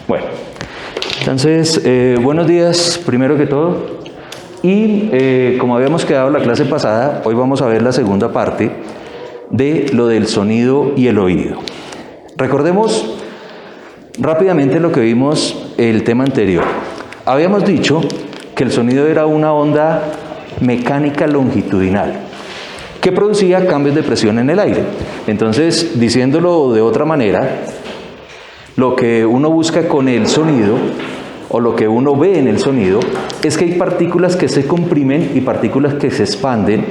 Bueno, entonces, buenos días, primero que todo. Y como habíamos quedado la clase pasada, hoy vamos a ver la segunda parte de lo del sonido y el oído. Recordemos rápidamente lo que vimos el tema anterior. Habíamos dicho que el sonido era una onda mecánica longitudinal que producía cambios de presión en el aire. Entonces, diciéndolo de otra manera, lo que uno busca con el sonido, o lo que uno ve en el sonido, es que hay partículas que se comprimen y partículas que se expanden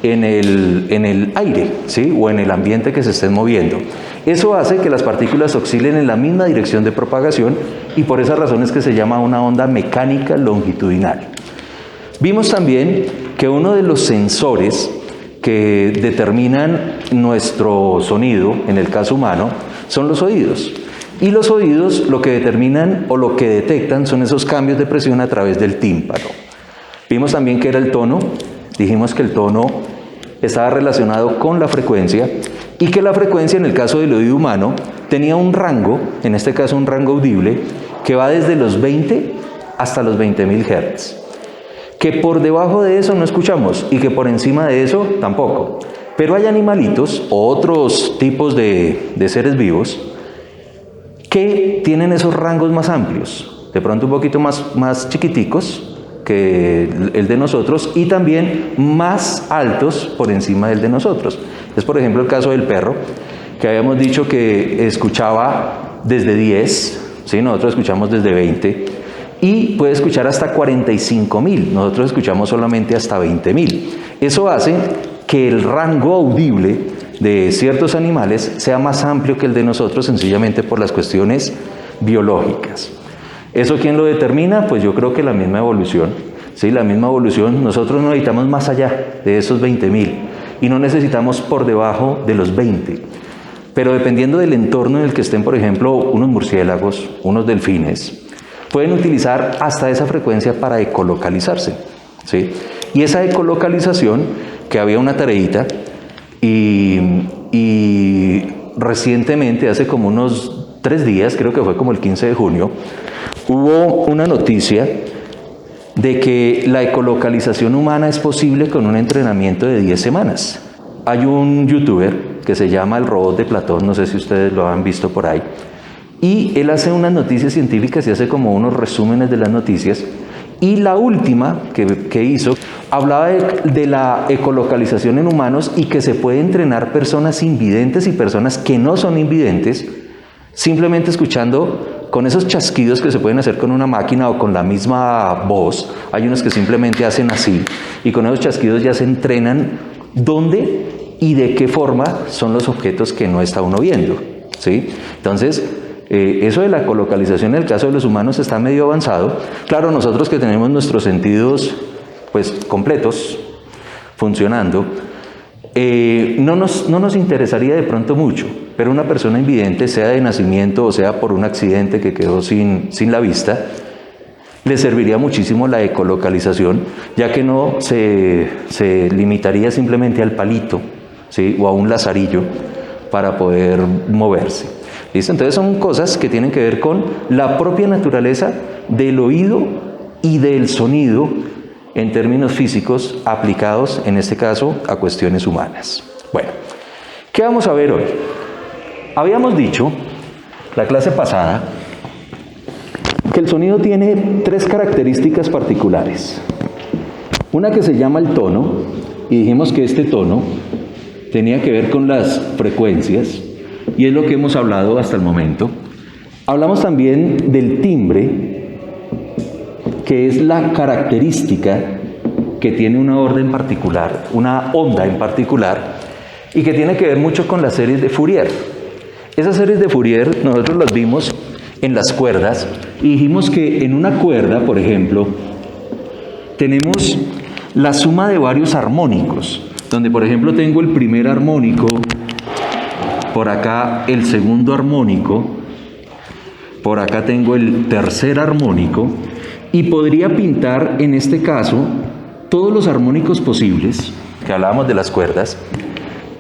en el aire, ¿sí? O en el ambiente que se estén moviendo. Eso hace que las partículas oscilen en la misma dirección de propagación y por esa razón es que se llama una onda mecánica longitudinal. Vimos también que uno de los sensores que determinan nuestro sonido, en el caso humano, son los oídos. Y los oídos lo que determinan o lo que detectan son esos cambios de presión a través del tímpano. Vimos también que era el tono, dijimos que el tono estaba relacionado con la frecuencia y que la frecuencia en el caso del oído humano tenía un rango, en este caso un rango audible, que va desde los 20 hasta los 20.000 Hz. Que por debajo de eso no escuchamos y que por encima de eso tampoco. Pero hay animalitos o otros tipos de seres vivos que tienen esos rangos más amplios, de pronto un poquito más chiquiticos que el de nosotros y también más altos por encima del de nosotros. Es por ejemplo el caso del perro, que habíamos dicho que escuchaba desde 10, ¿sí? Nosotros escuchamos desde 20 y puede escuchar hasta 45.000, nosotros escuchamos solamente hasta 20.000. Eso hace que el rango audible de ciertos animales sea más amplio que el de nosotros, sencillamente por las cuestiones biológicas. ¿Eso quién lo determina? Pues yo creo que la misma evolución, ¿sí? La misma evolución. Nosotros no necesitamos más allá de esos 20.000 y no necesitamos por debajo de los 20. Pero dependiendo del entorno en el que estén, por ejemplo, unos murciélagos, unos delfines, pueden utilizar hasta esa frecuencia para ecolocalizarse, ¿sí? Y esa ecolocalización, que había una tareita, y recientemente, hace como unos 3 días, creo que fue como el 15 de junio, hubo una noticia de que la ecolocalización humana es posible con un entrenamiento de 10 semanas. Hay un youtuber que se llama El Robot de Platón, no sé si ustedes lo han visto por ahí, y él hace unas noticias científicas y hace como unos resúmenes de las noticias. Y la última que hizo hablaba de la ecolocalización en humanos y que se puede entrenar personas invidentes y personas que no son invidentes simplemente escuchando con esos chasquidos que se pueden hacer con una máquina o con la misma voz. Hay unos que simplemente hacen así y con esos chasquidos ya se entrenan dónde y de qué forma son los objetos que no está uno viendo, ¿sí? Entonces, eso de la ecolocalización en el caso de los humanos está medio avanzado. Claro, nosotros que tenemos nuestros sentidos pues completos funcionando, no nos interesaría de pronto mucho, pero una persona invidente, sea de nacimiento o sea por un accidente que quedó sin la vista, le serviría muchísimo la ecolocalización, ya que no se limitaría simplemente al palito, ¿sí? O a un lazarillo para poder moverse. ¿Listo? Entonces son cosas que tienen que ver con la propia naturaleza del oído y del sonido en términos físicos aplicados, en este caso, a cuestiones humanas. Bueno, ¿qué vamos a ver hoy? Habíamos dicho, la clase pasada, que el sonido tiene 3 características particulares. Una que se llama el tono, y dijimos que este tono tenía que ver con las frecuencias, y es lo que hemos hablado hasta el momento. Hablamos también del timbre, que es la característica que tiene una orden particular, una onda en particular, y que tiene que ver mucho con las series de Fourier. Esas series de Fourier nosotros las vimos en las cuerdas, y dijimos que en una cuerda, por ejemplo, tenemos la suma de varios armónicos, donde por ejemplo tengo el primer armónico, por acá el segundo armónico, por acá tengo el tercer armónico y podría pintar en este caso todos los armónicos posibles, que hablábamos de las cuerdas,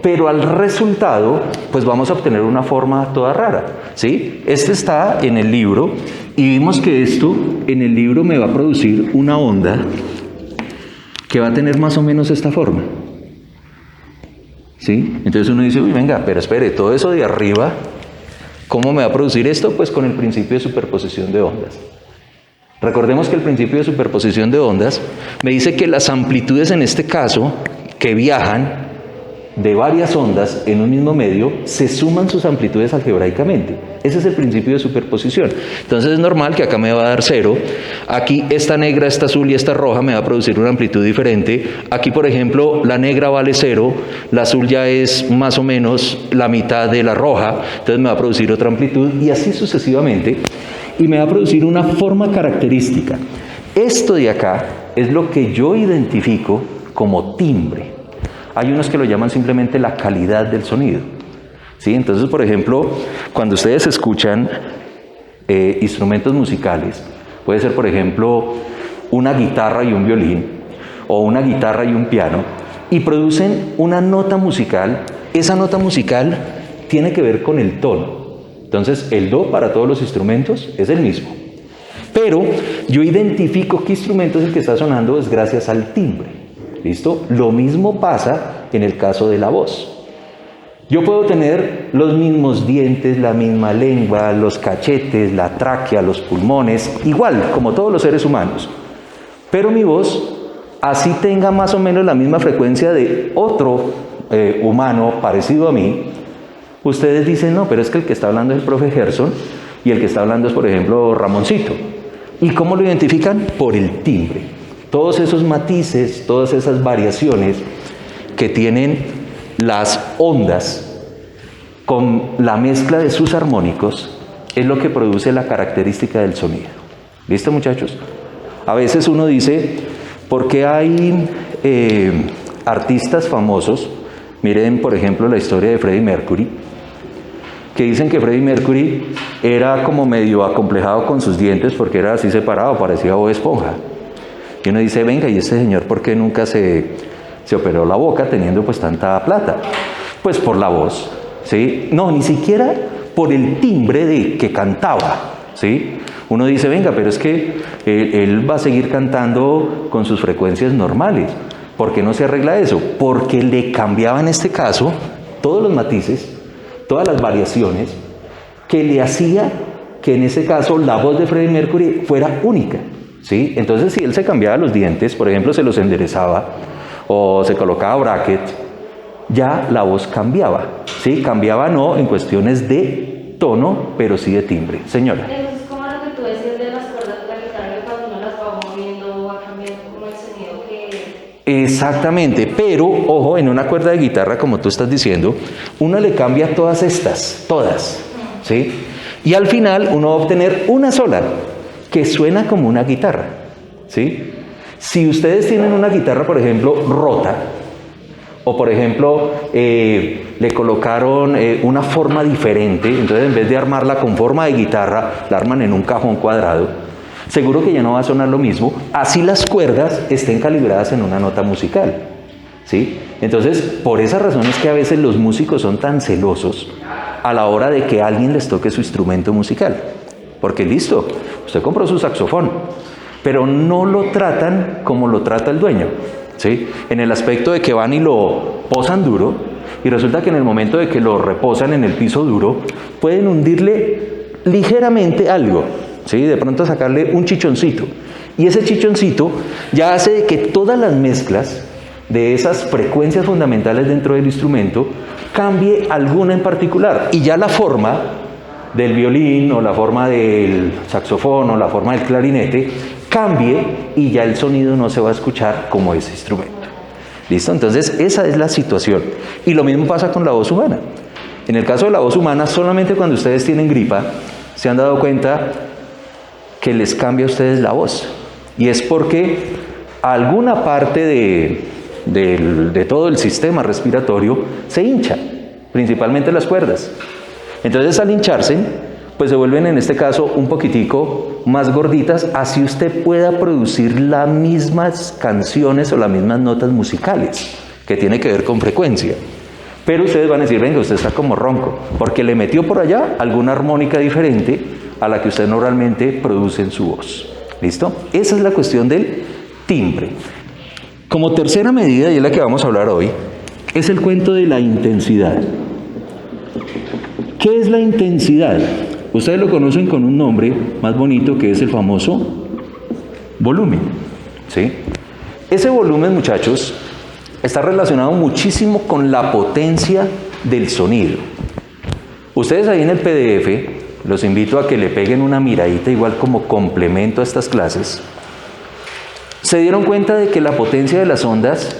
pero al resultado pues vamos a obtener una forma toda rara, ¿sí? Este está en el libro Y vimos que esto en el libro me va a producir una onda que va a tener más o menos esta forma. ¿Sí? Entonces uno dice, uy, venga, pero espere, todo eso de arriba, ¿cómo me va a producir esto? Pues con el principio de superposición de ondas. Recordemos que el principio de superposición de ondas me dice que las amplitudes en este caso, que viajan de varias ondas en un mismo medio, se suman sus amplitudes algebraicamente. Ese es el principio de superposición. Entonces es normal que acá me va a dar 0. Aquí esta negra, esta azul y esta roja me va a producir una amplitud diferente. Aquí, por ejemplo, la negra vale 0, la azul ya es más o menos la mitad de la roja, entonces me va a producir otra amplitud y así sucesivamente. Y me va a producir una forma característica. Esto de acá es lo que yo identifico como timbre. Hay unos que lo llaman simplemente la calidad del sonido. ¿Sí? Entonces, por ejemplo, cuando ustedes escuchan instrumentos musicales, puede ser, por ejemplo, una guitarra y un violín, o una guitarra y un piano, y producen una nota musical, esa nota musical tiene que ver con el tono. Entonces, el do para todos los instrumentos es el mismo. Pero yo identifico qué instrumento es el que está sonando es gracias al timbre. ¿Listo? Lo mismo pasa en el caso de la voz. Yo puedo tener los mismos dientes, la misma lengua, los cachetes, la tráquea, los pulmones, igual como todos los seres humanos. Pero mi voz, así tenga más o menos la misma frecuencia de otro humano parecido a mí, ustedes dicen, no, pero es que el que está hablando es el profe Gerson y el que está hablando es, por ejemplo, Ramoncito. ¿Y cómo lo identifican? Por el timbre. Todos esos matices, todas esas variaciones que tienen las ondas con la mezcla de sus armónicos es lo que produce la característica del sonido. ¿Listo, muchachos? A veces uno dice, ¿por qué hay artistas famosos? Miren, por ejemplo, la historia de Freddie Mercury, que dicen que Freddie Mercury era como medio acomplejado con sus dientes porque era así separado, parecía Bob Esponja. Y uno dice, venga, ¿y este señor por qué nunca se operó la boca teniendo pues tanta plata? Pues por la voz, ¿sí? No, ni siquiera por el timbre de que cantaba, ¿sí? Uno dice, venga, pero es que él va a seguir cantando con sus frecuencias normales. ¿Por qué no se arregla eso? Porque le cambiaba en este caso todos los matices, todas las variaciones que le hacía que en ese caso la voz de Freddie Mercury fuera única. ¿Sí? Entonces, si él se cambiaba los dientes, por ejemplo, se los enderezaba o se colocaba bracket, ya la voz cambiaba. ¿Sí? Cambiaba no en cuestiones de tono, pero sí de timbre. Señora. Eso es como lo que tú decías de las cuerdas de la guitarra, que cuando uno las va moviendo va cambiando como el sonido que... Exactamente, pero ojo, en una cuerda de guitarra, como tú estás diciendo, uno le cambia todas estas, todas. ¿Sí? Y al final uno va a obtener una sola, que suena como una guitarra, ¿sí? Si ustedes tienen una guitarra, por ejemplo, rota, o por ejemplo, le colocaron una forma diferente, entonces en vez de armarla con forma de guitarra, la arman en un cajón cuadrado, seguro que ya no va a sonar lo mismo, así las cuerdas estén calibradas en una nota musical, ¿sí? Entonces, por esa razón es que a veces los músicos son tan celosos a la hora de que alguien les toque su instrumento musical. Porque listo, usted compró su saxofón, pero no lo tratan como lo trata el dueño, ¿sí? En el aspecto de que van y lo posan duro, y resulta que en el momento de que lo reposan en el piso duro, pueden hundirle ligeramente algo, ¿sí? De pronto sacarle un chichoncito. Y ese chichoncito ya hace de que todas las mezclas de esas frecuencias fundamentales dentro del instrumento cambie alguna en particular. Y ya la forma del violín o la forma del saxofón o la forma del clarinete cambie y ya el sonido no se va a escuchar como ese instrumento. ¿Listo? Entonces esa es la situación. Y lo mismo pasa con la voz humana. En el caso de la voz humana, solamente cuando ustedes tienen gripa, se han dado cuenta que les cambia a ustedes la voz. Y es porque alguna parte de todo el sistema respiratorio se hincha, principalmente las cuerdas. Entonces al hincharse, pues se vuelven en este caso un poquitico más gorditas, así usted pueda producir las mismas canciones o las mismas notas musicales, que tiene que ver con frecuencia. Pero ustedes van a decir, venga, usted está como ronco, porque le metió por allá alguna armónica diferente a la que usted normalmente produce en su voz. ¿Listo? Esa es la cuestión del timbre. Como tercera medida, y es la que vamos a hablar hoy, es el cuento de la intensidad. ¿Qué es la intensidad? Ustedes lo conocen con un nombre más bonito, que es el famoso volumen, ¿sí? Ese volumen, muchachos, está relacionado muchísimo con la potencia del sonido. Ustedes ahí en el PDF, los invito a que le peguen una miradita igual como complemento a estas clases. Se dieron cuenta de que la potencia de las ondas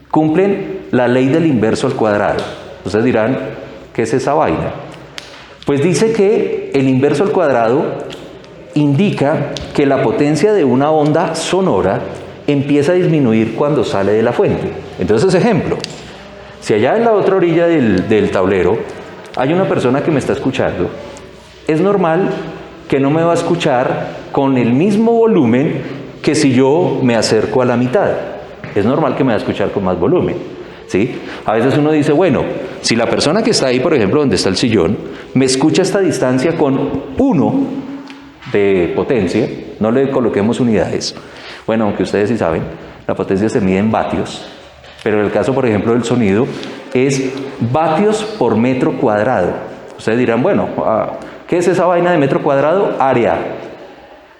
cumplen la ley del inverso al cuadrado. Ustedes dirán, ¿qué es esa vaina? Pues dice que el inverso al cuadrado indica que la potencia de una onda sonora empieza a disminuir cuando sale de la fuente. Entonces, ejemplo, si allá en la otra orilla del tablero hay una persona que me está escuchando, es normal que no me va a escuchar con el mismo volumen que si yo me acerco a la mitad. Es normal que me va a escuchar con más volumen, ¿sí? A veces uno dice, bueno, si la persona que está ahí, por ejemplo, donde está el sillón, me escucha a esta distancia con 1 de potencia, no le coloquemos unidades. Bueno, aunque ustedes sí saben, la potencia se mide en vatios, pero en el caso, por ejemplo, del sonido, es vatios por metro cuadrado. Ustedes dirán, bueno, ¿qué es esa vaina de metro cuadrado? Área.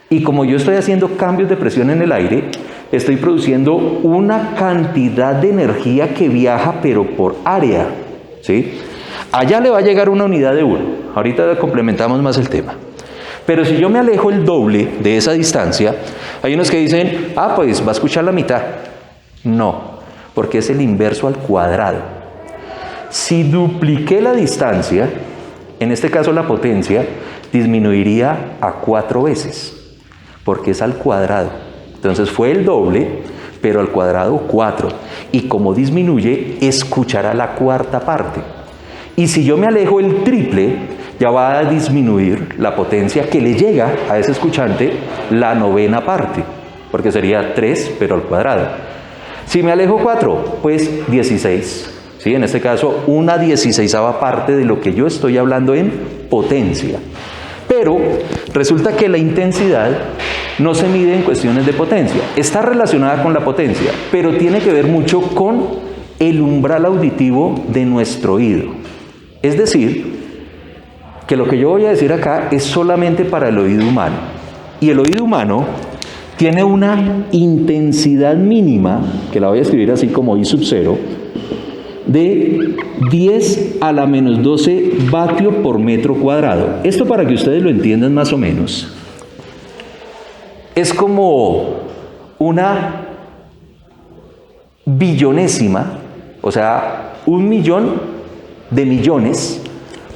Y como yo estoy haciendo cambios de presión en el aire, estoy produciendo una cantidad de energía que viaja, pero por área, ¿sí? Allá le va a llegar una unidad de 1. Ahorita complementamos más el tema. Pero si yo me alejo el doble de esa distancia, hay unos que dicen, pues va a escuchar la mitad. No, porque es el inverso al cuadrado. Si dupliqué la distancia, en este caso la potencia, disminuiría a 4 veces, porque es al cuadrado. Entonces fue el doble, pero al cuadrado 4. Y como disminuye, escuchará la cuarta parte. Y si yo me alejo el triple, ya va a disminuir la potencia que le llega a ese escuchante la 9ª parte, porque sería 3, pero al cuadrado. Si me alejo 4, pues 16. ¿Sí? En este caso, una 16ª parte de lo que yo estoy hablando en potencia. Pero resulta que la intensidad no se mide en cuestiones de potencia. Está relacionada con la potencia, pero tiene que ver mucho con el umbral auditivo de nuestro oído. Es decir, que lo que yo voy a decir acá es solamente para el oído humano. Y el oído humano tiene una intensidad mínima, que la voy a escribir así como I sub 0, de 10 a la menos 12 vatios por metro cuadrado. Esto, para que ustedes lo entiendan más o menos, es como una billonésima, o sea, 1.000.000 de millones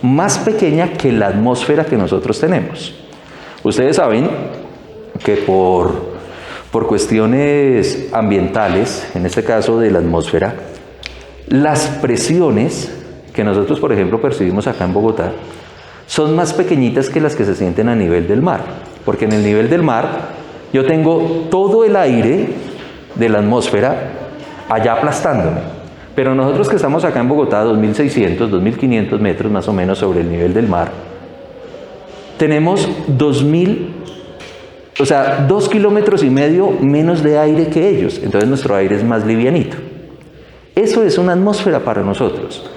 más pequeña que la atmósfera que nosotros tenemos. Ustedes saben que por cuestiones ambientales, en este caso de la atmósfera, las presiones que nosotros, por ejemplo, percibimos acá en Bogotá, son más pequeñitas que las que se sienten a nivel del mar, porque en el nivel del mar yo tengo todo el aire de la atmósfera allá aplastándome, pero nosotros que estamos acá en Bogotá, 2.600, 2.500 metros más o menos sobre el nivel del mar, tenemos 2 kilómetros y medio menos de aire que ellos, entonces nuestro aire es más livianito. Eso es una atmósfera para nosotros.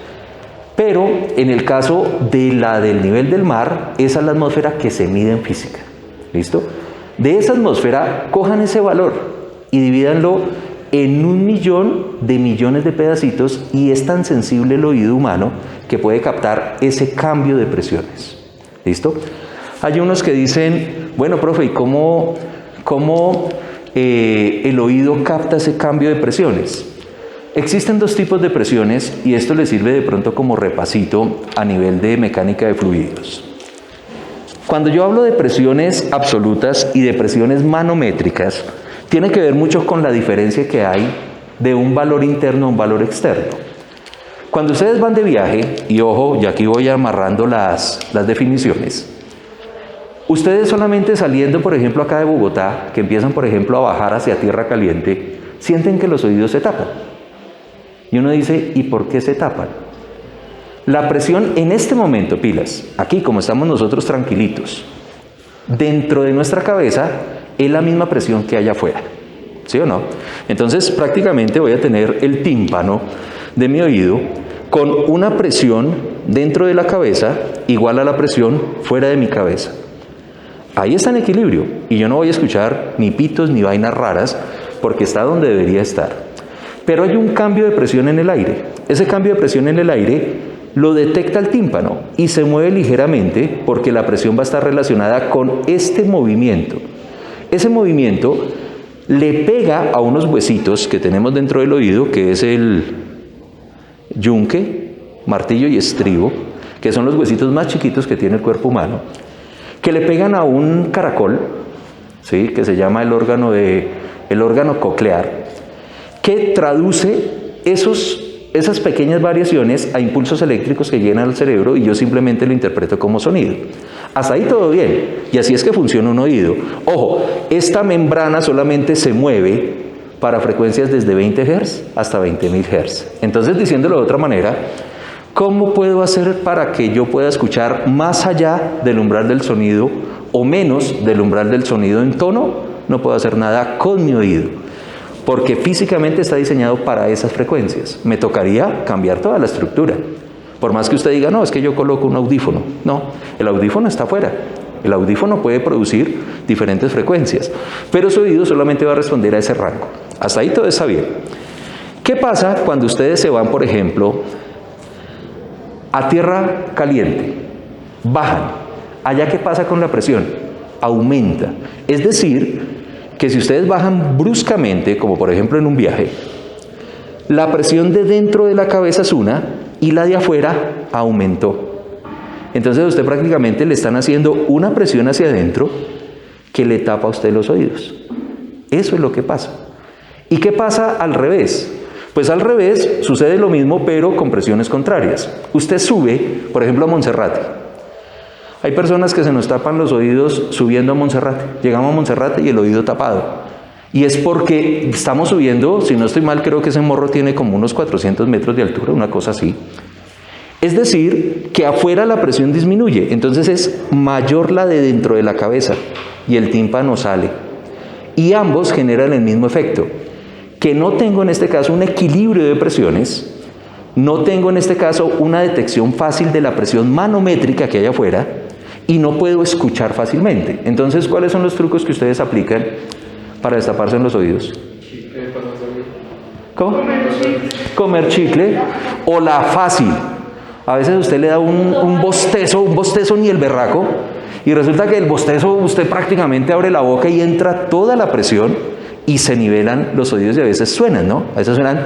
Pero en el caso de la del nivel del mar, esa es la atmósfera que se mide en física. ¿Listo? De esa atmósfera, cojan ese valor y divídanlo en 1.000.000 de millones de pedacitos, y es tan sensible el oído humano que puede captar ese cambio de presiones. ¿Listo? Hay unos que dicen, bueno, profe, ¿y cómo el oído capta ese cambio de presiones? Existen 2 tipos de presiones, y esto les sirve de pronto como repasito a nivel de mecánica de fluidos. Cuando yo hablo de presiones absolutas y de presiones manométricas, tiene que ver mucho con la diferencia que hay de un valor interno a un valor externo. Cuando ustedes van de viaje, y ojo, y aquí voy amarrando las definiciones, ustedes solamente saliendo, por ejemplo, acá de Bogotá, que empiezan, por ejemplo, a bajar hacia tierra caliente, sienten que los oídos se tapan. Y uno dice, ¿y por qué se tapan? La presión en este momento, pilas, aquí como estamos nosotros tranquilitos, dentro de nuestra cabeza es la misma presión que hay afuera. ¿Sí o no? Entonces prácticamente voy a tener el tímpano de mi oído con una presión dentro de la cabeza igual a la presión fuera de mi cabeza. Ahí está en equilibrio y yo no voy a escuchar ni pitos ni vainas raras porque está donde debería estar. Pero hay un cambio de presión en el aire. Ese cambio de presión en el aire lo detecta el tímpano y se mueve ligeramente porque la presión va a estar relacionada con este movimiento. Ese movimiento le pega a unos huesitos que tenemos dentro del oído, que es el yunque, martillo y estribo, que son los huesitos más chiquitos que tiene el cuerpo humano, que le pegan a un caracol, ¿sí?, que se llama el órgano coclear, que traduce esas pequeñas variaciones a impulsos eléctricos que llegan al cerebro y yo simplemente lo interpreto como sonido. Hasta ahí todo bien, y así es que funciona un oído. Ojo, esta membrana solamente se mueve para frecuencias desde 20 Hz hasta 20.000 Hz. Entonces, diciéndolo de otra manera, ¿cómo puedo hacer para que yo pueda escuchar más allá del umbral del sonido o menos del umbral del sonido en tono? No puedo hacer nada con mi oído, porque físicamente está diseñado para esas frecuencias. Me tocaría cambiar toda la estructura. Por más que usted diga, no, es que yo coloco un audífono. No, el audífono está afuera. El audífono puede producir diferentes frecuencias, pero su oído solamente va a responder a ese rango. Hasta ahí todo está bien. ¿Qué pasa cuando ustedes se van, por ejemplo, a tierra caliente? Bajan. ¿Allá qué pasa con la presión? Aumenta. Es decir, que si ustedes bajan bruscamente, como por ejemplo en un viaje, la presión de dentro de la cabeza es una y la de afuera aumentó. Entonces a usted prácticamente le están haciendo una presión hacia adentro que le tapa a usted los oídos. Eso es lo que pasa. ¿Y qué pasa al revés? Pues al revés sucede lo mismo, pero con presiones contrarias. Usted sube, por ejemplo, a Monserrate. Hay personas que se nos tapan los oídos subiendo a Monserrate. Llegamos a Monserrate y el oído tapado. Y es porque estamos subiendo, si no estoy mal, creo que ese morro tiene como unos 400 metros de altura, una cosa así. Es decir, que afuera la presión disminuye, entonces es mayor la de dentro de la cabeza y el tímpano sale. Y ambos generan el mismo efecto. Que no tengo en este caso un equilibrio de presiones, no tengo en este caso una detección fácil de la presión manométrica que hay afuera y no puedo escuchar fácilmente. Entonces, ¿cuáles son los trucos que ustedes aplican para destaparse en los oídos? ¿Cómo? Comer chicle. O la fácil. A veces usted le da un bostezo ni el berraco, y resulta que el bostezo usted prácticamente abre la boca y entra toda la presión y se nivelan los oídos y a veces suenan, ¿no? A veces suenan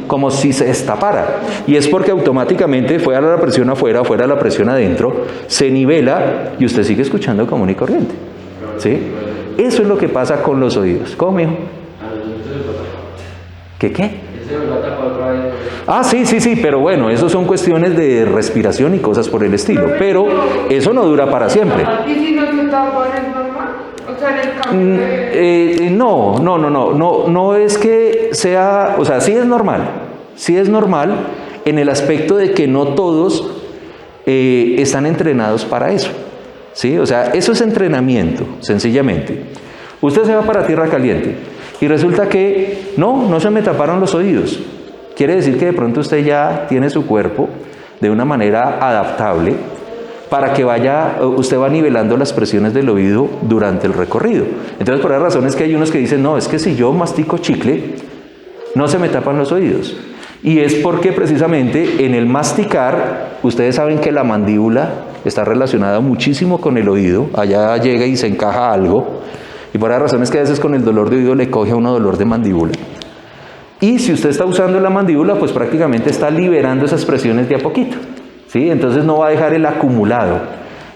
como si se destapara. Y es porque automáticamente fuera la presión afuera, fuera la presión adentro, se nivela y usted sigue escuchando común y corriente. ¿Sí? Eso es lo que pasa con los oídos. ¿Cómo, mijo? ¿Qué? Ah, sí, pero bueno, eso son cuestiones de respiración y cosas por el estilo. Pero eso no dura para siempre. ¿Y si no se tapa es normal? O sea, en el cambio no es que sea, o sea, sí es normal en el aspecto de que no todos están entrenados para eso, ¿sí? O sea, eso es entrenamiento, sencillamente. Usted se va para tierra caliente y resulta que no se me taparon los oídos. Quiere decir que de pronto usted ya tiene su cuerpo de una manera adaptable para que usted va nivelando las presiones del oído durante el recorrido. Entonces, por esa razón es que hay unos que dicen, no, es que si yo mastico chicle, no se me tapan los oídos. Y es porque precisamente en el masticar, ustedes saben que la mandíbula está relacionada muchísimo con el oído, allá llega y se encaja algo, y por esa razón es que a veces con el dolor de oído le coge a uno dolor de mandíbula. Y si usted está usando la mandíbula, pues prácticamente está liberando esas presiones de a poquito, ¿sí? Entonces no va a dejar el acumulado.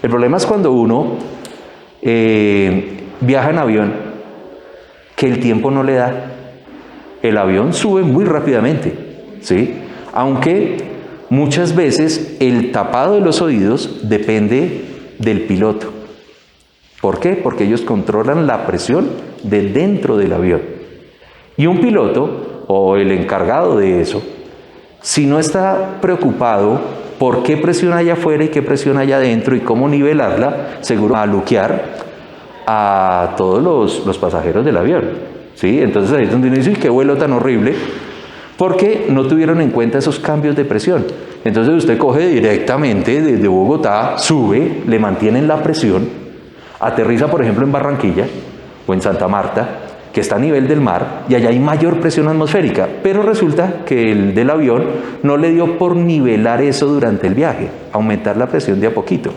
El problema es cuando uno viaja en avión, que el tiempo no le da. El avión sube muy rápidamente, ¿sí? Aunque muchas veces el tapado de los oídos depende del piloto. ¿Por qué? Porque ellos controlan la presión de dentro del avión. Y un piloto, o el encargado de eso, si no está preocupado por qué presión hay afuera y qué presión hay adentro y cómo nivelarla, seguro va a luquear a todos los pasajeros del avión, ¿sí? Entonces ahí es donde uno dice, qué vuelo tan horrible, porque no tuvieron en cuenta esos cambios de presión. Entonces usted coge directamente desde Bogotá, sube, le mantienen la presión, aterriza por ejemplo en Barranquilla o en Santa Marta, que está a nivel del mar, y allá hay mayor presión atmosférica, pero resulta que el del avión no le dio por nivelar eso durante el viaje, aumentar la presión de a poquito.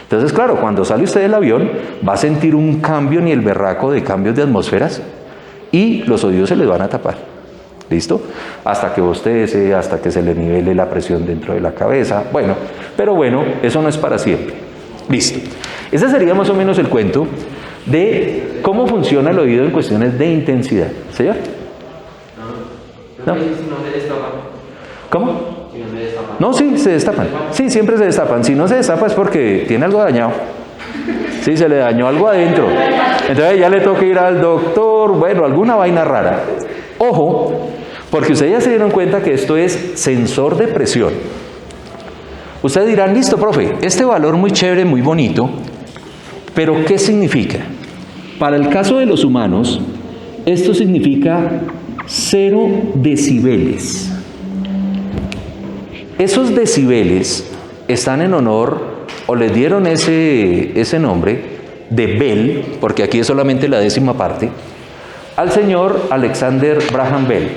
Entonces, claro, cuando sale usted del avión, va a sentir un cambio ni el berraco de cambios de atmósferas, y los oídos se les van a tapar. ¿Listo? Hasta que bostece, hasta que se le nivele la presión dentro de la cabeza. Bueno, pero bueno, eso no es para siempre. Listo. Ese sería más o menos el cuento de cómo funciona el oído en cuestiones de intensidad. ¿Señor? No. ¿Cómo? No, sí, se destapan. Sí, siempre se destapan. Si no se destapa es porque tiene algo dañado. Sí, se le dañó algo adentro. Entonces ya le toca ir al doctor, bueno, alguna vaina rara. Ojo, porque ustedes ya se dieron cuenta que esto es sensor de presión. Ustedes dirán, listo, profe, este valor muy chévere, muy bonito, pero ¿qué significa? Para el caso de los humanos, esto significa 0 decibeles. Esos decibeles están en honor, o les dieron ese nombre, de Bell, porque aquí es solamente la 10ª parte, al señor Alexander Graham Bell,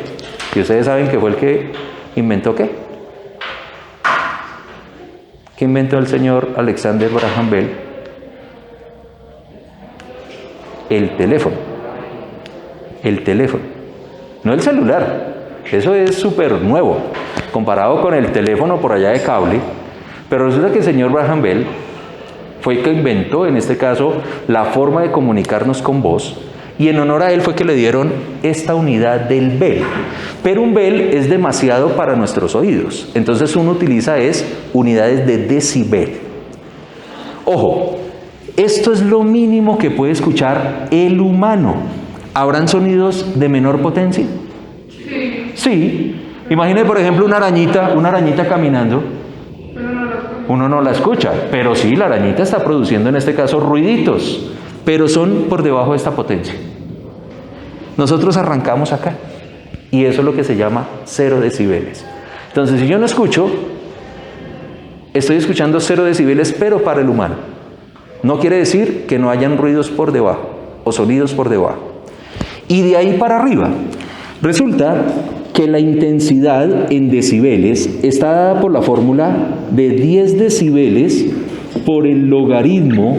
que ustedes saben que fue el que inventó ¿qué? ¿Qué inventó el señor Alexander Graham Bell? El teléfono. El teléfono. No el celular. Eso es súper nuevo, comparado con el teléfono por allá de cable. Pero resulta que el señor Graham Bell fue el que inventó, en este caso, la forma de comunicarnos con voz. Y en honor a él fue que le dieron esta unidad del Bell. Pero un Bell es demasiado para nuestros oídos. Entonces uno utiliza unidades de decibel. Ojo, esto es lo mínimo que puede escuchar el humano. ¿Habrán sonidos de menor potencia? Sí. Sí. Imagine, por ejemplo, una arañita caminando. Uno no la escucha, pero sí, la arañita está produciendo en este caso ruiditos, pero son por debajo de esta potencia. Nosotros arrancamos acá, y eso es lo que se llama 0 decibeles. Entonces, si yo no escucho, estoy escuchando 0 decibeles, pero para el humano. No quiere decir que no hayan ruidos por debajo, o sonidos por debajo. Y de ahí para arriba, resulta que la intensidad en decibeles está dada por la fórmula de 10 decibeles por el logaritmo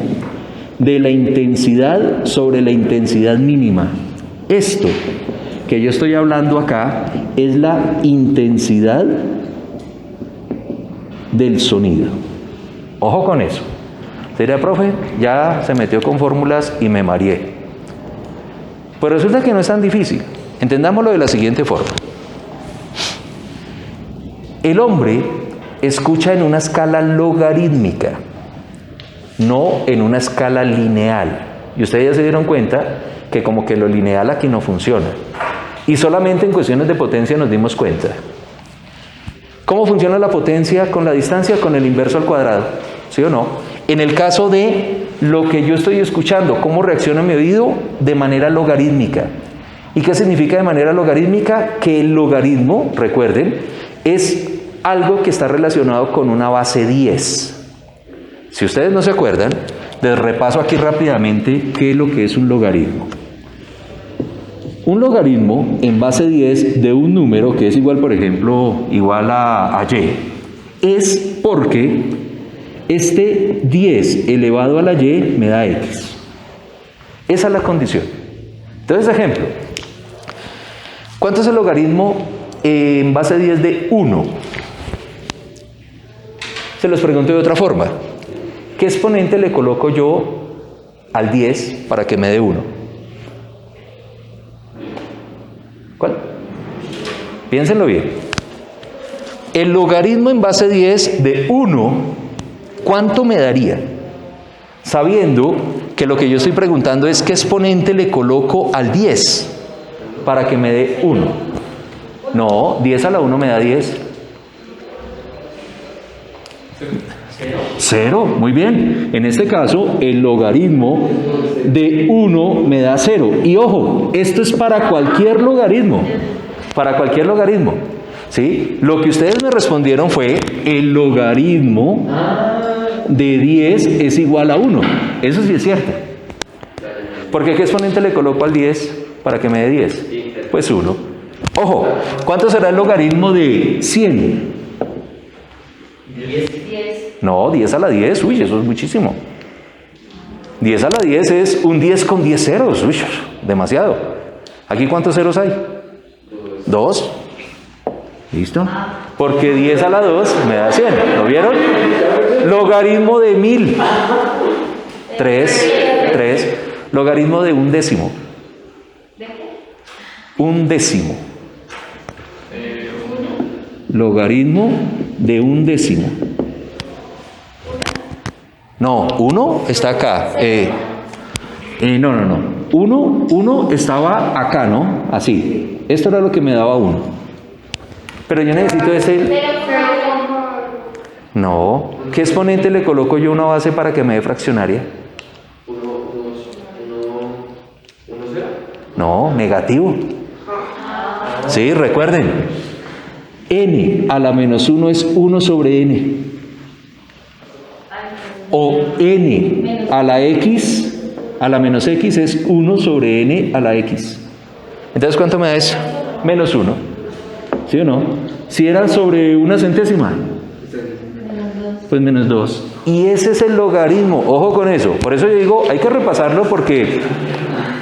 de la intensidad sobre la intensidad mínima. Esto que yo estoy hablando acá es la intensidad del sonido. Ojo con eso. Sería, profe, ya se metió con fórmulas y me mareé. Pues resulta que no es tan difícil. Entendámoslo de la siguiente forma. El hombre escucha en una escala logarítmica, no en una escala lineal. Y ustedes ya se dieron cuenta que como que lo lineal aquí no funciona. Y solamente en cuestiones de potencia nos dimos cuenta. ¿Cómo funciona la potencia con la distancia? Con el inverso al cuadrado, ¿sí o no? En el caso de lo que yo estoy escuchando, ¿cómo reacciona mi oído? De manera logarítmica. ¿Y qué significa de manera logarítmica? Que el logaritmo, recuerden, es algo que está relacionado con una base 10. Si ustedes no se acuerdan, les repaso aquí rápidamente qué es lo que es un logaritmo. Un logaritmo en base 10 de un número que es igual, por ejemplo, igual a y, es porque este 10 elevado a la y me da x. Esa es la condición. Entonces, ejemplo, ¿cuánto es el logaritmo en base 10 de 1? Se los pregunto de otra forma. ¿Qué exponente le coloco yo al 10 para que me dé 1? ¿Cuál? Piénsenlo bien. El logaritmo en base 10 de 1, ¿cuánto me daría? Sabiendo que lo que yo estoy preguntando es qué exponente le coloco al 10 para que me dé 1. No, 10 a la 1 me da 10. Cero, muy bien. En este caso, el logaritmo de 1 me da 0. Y ojo, esto es para cualquier logaritmo. Para cualquier logaritmo. ¿Sí? Lo que ustedes me respondieron fue el logaritmo de 10 es igual a 1. Eso sí es cierto. ¿Por qué exponente le coloco al 10 para que me dé 10? Pues 1. Ojo, ¿cuánto será el logaritmo de 100? 10. No, 10 a la 10, uy, eso es muchísimo. 10 a la 10 es un 10 con 10 ceros, uy, demasiado. ¿Aquí cuántos ceros hay? 2. ¿Listo? Porque 10 a la 2 me da 100, ¿lo vieron? Logaritmo de 1000. 3. Logaritmo de un décimo. Un décimo. Logaritmo de un décimo. No, 1 está acá. No. 1 estaba acá, ¿no? Así. Esto era lo que me daba 1. Pero yo necesito ese... No. ¿Qué exponente le coloco yo una base para que me dé fraccionaria? 1, 0. No, negativo. Sí, recuerden. N a la menos 1 es 1 sobre n. O n a la x a la menos x es 1 sobre n a la x. Entonces, ¿cuánto me da eso? Menos 1. ¿Sí o no? Si era sobre una centésima, pues menos 2. Y ese es el logaritmo. Ojo con eso. Por eso yo digo, hay que repasarlo porque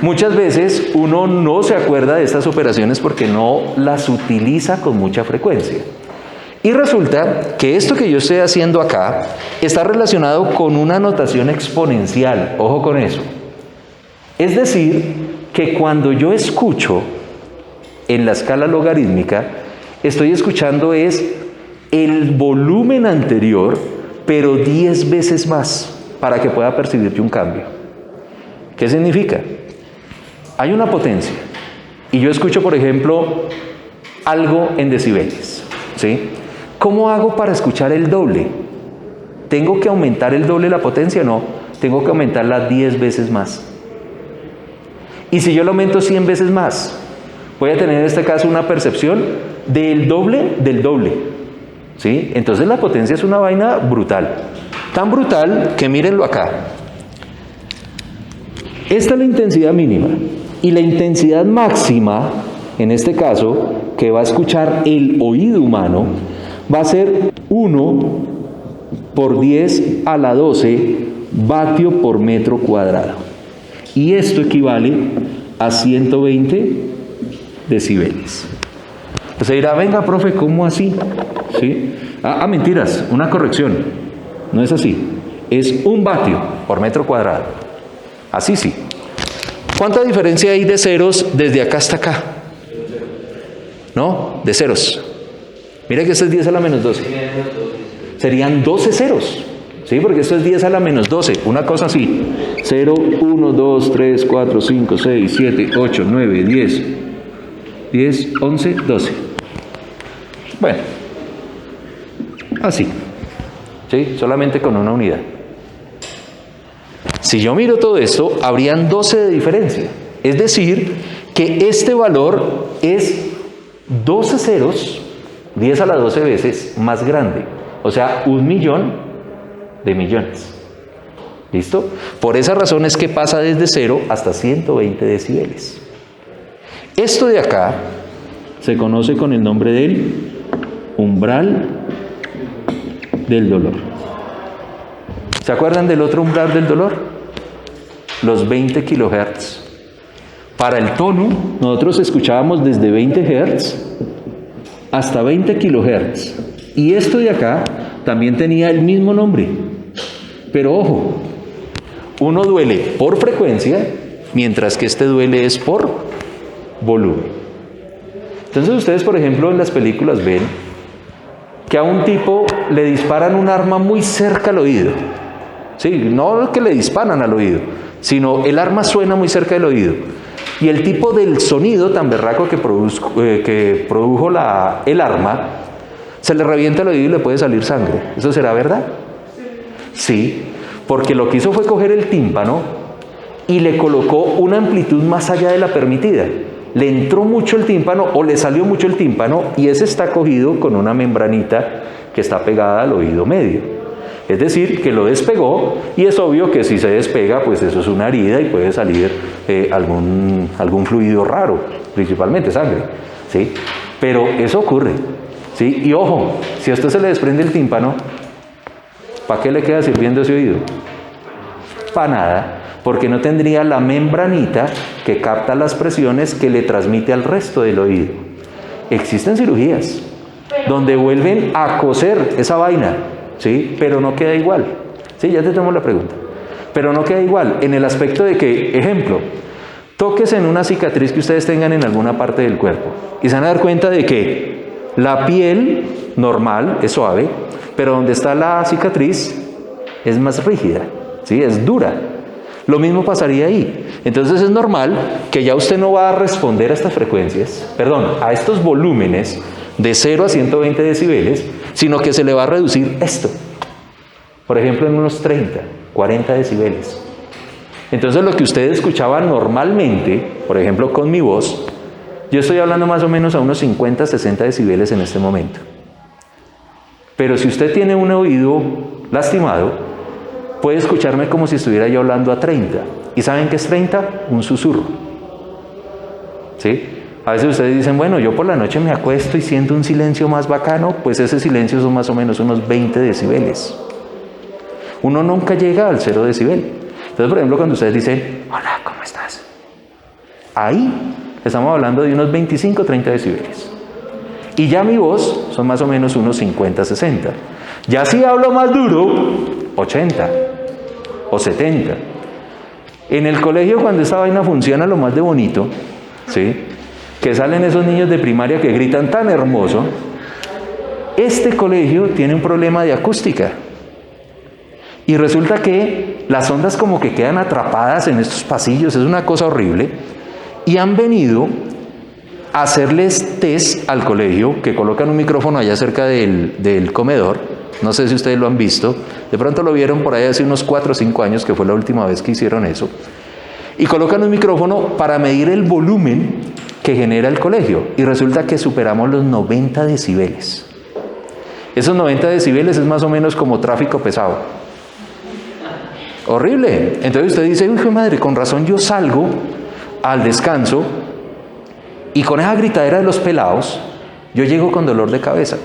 muchas veces uno no se acuerda de estas operaciones porque no las utiliza con mucha frecuencia. Y resulta que esto que yo estoy haciendo acá está relacionado con una notación exponencial. Ojo con eso. Es decir, que cuando yo escucho en la escala logarítmica, estoy escuchando es el volumen anterior, pero 10 veces más para que pueda percibir yo un cambio. ¿Qué significa? Hay una potencia y yo escucho, por ejemplo, algo en decibeles, ¿sí? ¿Cómo hago para escuchar el doble? ¿Tengo que aumentar el doble la potencia? No, tengo que aumentarla 10 veces más. Y si yo lo aumento 100 veces más, voy a tener en este caso una percepción del doble del doble, ¿sí? Entonces la potencia es una vaina brutal. Tan brutal que mírenlo acá. Esta es la intensidad mínima. Y la intensidad máxima, en este caso, que va a escuchar el oído humano, va a ser 1 por 10 a la 12 vatio por metro cuadrado. Y esto equivale a 120 decibeles. Se dirá, venga, profe, ¿cómo así? ¿Sí? Mentiras, una corrección. No es así. Es 1 vatio por metro cuadrado. Así sí. ¿Cuánta diferencia hay de ceros desde acá hasta acá? ¿No? De ceros. Mira que esto es 10 a la menos 12. Serían 12 ceros. ¿Sí? Porque esto es 10 a la menos 12. Una cosa así. 0, 1, 2, 3, 4, 5, 6, 7, 8, 9, 10. 10, 11, 12. Bueno, así, ¿sí? Solamente con una unidad. Si yo miro todo esto, habrían 12 de diferencia. Es decir, que este valor es 12 ceros, 10 a la 12 veces más grande. O sea, 1.000.000 de millones. ¿Listo? Por esa razón es que pasa desde 0 hasta 120 decibeles. Esto de acá se conoce con el nombre del umbral del dolor. ¿Se acuerdan del otro umbral del dolor? Los 20 kilohertz. Para el tono, nosotros escuchábamos desde 20 hertz hasta 20 kilohertz. Y esto de acá también tenía el mismo nombre. Pero ojo, uno duele por frecuencia, mientras que este duele es por volumen. Entonces ustedes, por ejemplo, en las películas ven que a un tipo le disparan un arma muy cerca al oído. Sí, no que le disparan al oído, sino el arma suena muy cerca del oído. Y el tipo del sonido tan berraco que produjo el arma, Se le revienta el oído y le puede salir sangre. ¿Eso será verdad? Sí, porque lo que hizo fue coger el tímpano y le colocó una amplitud más allá de la permitida. Le entró mucho el tímpano o le salió mucho el tímpano y ese está cogido con una membranita que está pegada al oído medio. Es decir, que lo despegó y es obvio que si se despega, pues eso es una herida y puede salir algún fluido raro, principalmente sangre, ¿sí? Pero eso ocurre, ¿sí? Y ojo, si a usted se le desprende el tímpano, ¿para qué le queda sirviendo ese oído? Para nada, porque no tendría la membranita que capta las presiones que le transmite al resto del oído. Existen cirugías donde vuelven a coser esa vaina, ¿sí? Pero no queda igual. Sí, ya te tomo la pregunta. Pero no queda igual en el aspecto de que, ejemplo, toques en una cicatriz que ustedes tengan en alguna parte del cuerpo y se van a dar cuenta de que la piel normal es suave, pero donde está la cicatriz es más rígida, ¿sí? Es dura. Lo mismo pasaría ahí. Entonces es normal que ya usted no va a responder a estas frecuencias, a estos volúmenes de 0 a 120 decibeles, sino que se le va a reducir esto. Por ejemplo, en unos 30, 40 decibeles. Entonces lo que usted escuchaba normalmente, por ejemplo, con mi voz, yo estoy hablando más o menos a unos 50, 60 decibeles en este momento. Pero si usted tiene un oído lastimado, puede escucharme como si estuviera yo hablando a 30. ¿Y saben qué es 30? Un susurro. ¿Sí? A veces ustedes dicen, bueno, yo por la noche me acuesto y siento un silencio más bacano, pues ese silencio son más o menos unos 20 decibeles. Uno nunca llega al 0 decibel. Entonces, por ejemplo, cuando ustedes dicen, hola, ¿cómo estás? Ahí estamos hablando de unos 25, 30 decibeles. Y ya mi voz son más o menos unos 50, 60. Ya si hablo más duro, 80 o 70. En el colegio, cuando esta vaina funciona lo más de bonito, ¿sí? Que salen esos niños de primaria que gritan tan hermoso, este colegio tiene un problema de acústica. Y resulta que las ondas como que quedan atrapadas en estos pasillos, es una cosa horrible. Y han venido a hacerles test al colegio, que colocan un micrófono allá cerca del comedor. No sé si ustedes lo han visto. De pronto lo vieron por ahí hace unos 4 o 5 años, que fue la última vez que hicieron eso. Y colocan un micrófono para medir el volumen que genera el colegio. Y resulta que superamos los 90 decibeles. Esos 90 decibeles es más o menos como tráfico pesado. Horrible. Entonces usted dice, uy, madre, con razón yo salgo al descanso y con esa gritadera de los pelados, yo llego con dolor de cabeza.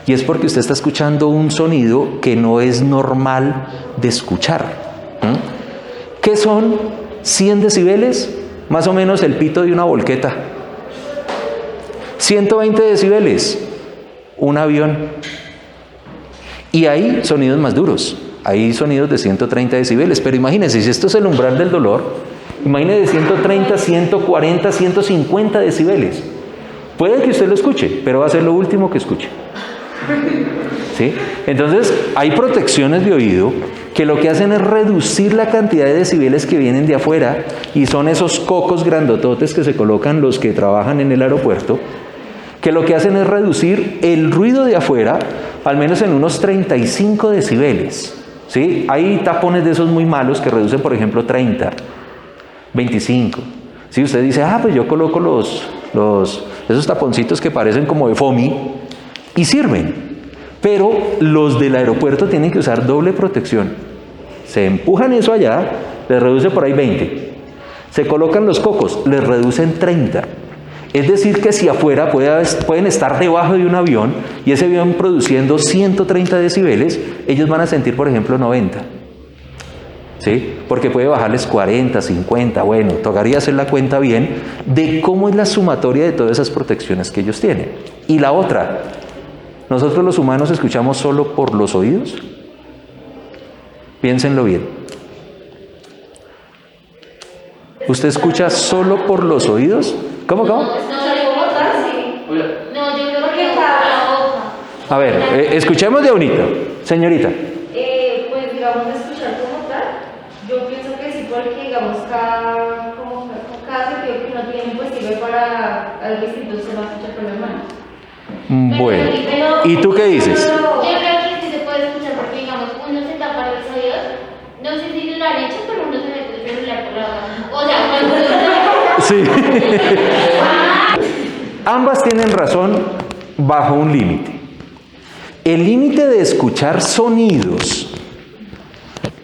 Y es porque usted está escuchando un sonido que no es normal de escuchar. ¿Qué son 100 decibeles? Más o menos el pito de una volqueta. 120 decibeles, un avión. Y hay sonidos más duros. Hay sonidos de 130 decibeles. Pero imagínense, si esto es el umbral del dolor, imagínense 130, 140, 150 decibeles. Puede que usted lo escuche, pero va a ser lo último que escuche. ¿Sí? Entonces, hay protecciones de oído que lo que hacen es reducir la cantidad de decibeles que vienen de afuera, y son esos cocos grandototes que se colocan los que trabajan en el aeropuerto, que lo que hacen es reducir el ruido de afuera al menos en unos 35 decibeles. ¿Sí? Hay tapones de esos muy malos que reducen, por ejemplo, 30, 25. Si usted dice, pues yo coloco esos taponcitos que parecen como de foamy y sirven. Pero los del aeropuerto tienen que usar doble protección. Se empujan eso allá, les reduce por ahí 20. Se colocan los cocos, les reducen 30. Es decir, que si afuera pueden estar debajo de un avión y ese avión produciendo 130 decibeles, ellos van a sentir, por ejemplo, 90. ¿Sí? Porque puede bajarles 40, 50. Bueno, tocaría hacer la cuenta bien de cómo es la sumatoria de todas esas protecciones que ellos tienen. Y la otra, ¿nosotros los humanos escuchamos solo por los oídos? Piénsenlo bien. ¿Usted escucha solo por los oídos? ¿Cómo? No, como tal, sí. No, yo creo que cada boca. A ver, escuchemos de bonito. Señorita. Pues digamos, escuchar como tal, yo pienso que sí, porque digamos, cada sentido que uno tiene, pues sirve para algo distinto, se va a escuchar con las manos. Bueno, ¿y tú qué dices? Yo creo que sí se puede escuchar porque, digamos, uno se tapa los oídos. No sé si lo han hecho, pero uno se mete el celular por la boca. O sea, cuando uno... Sí. Ambas tienen razón bajo un límite. El límite de escuchar sonidos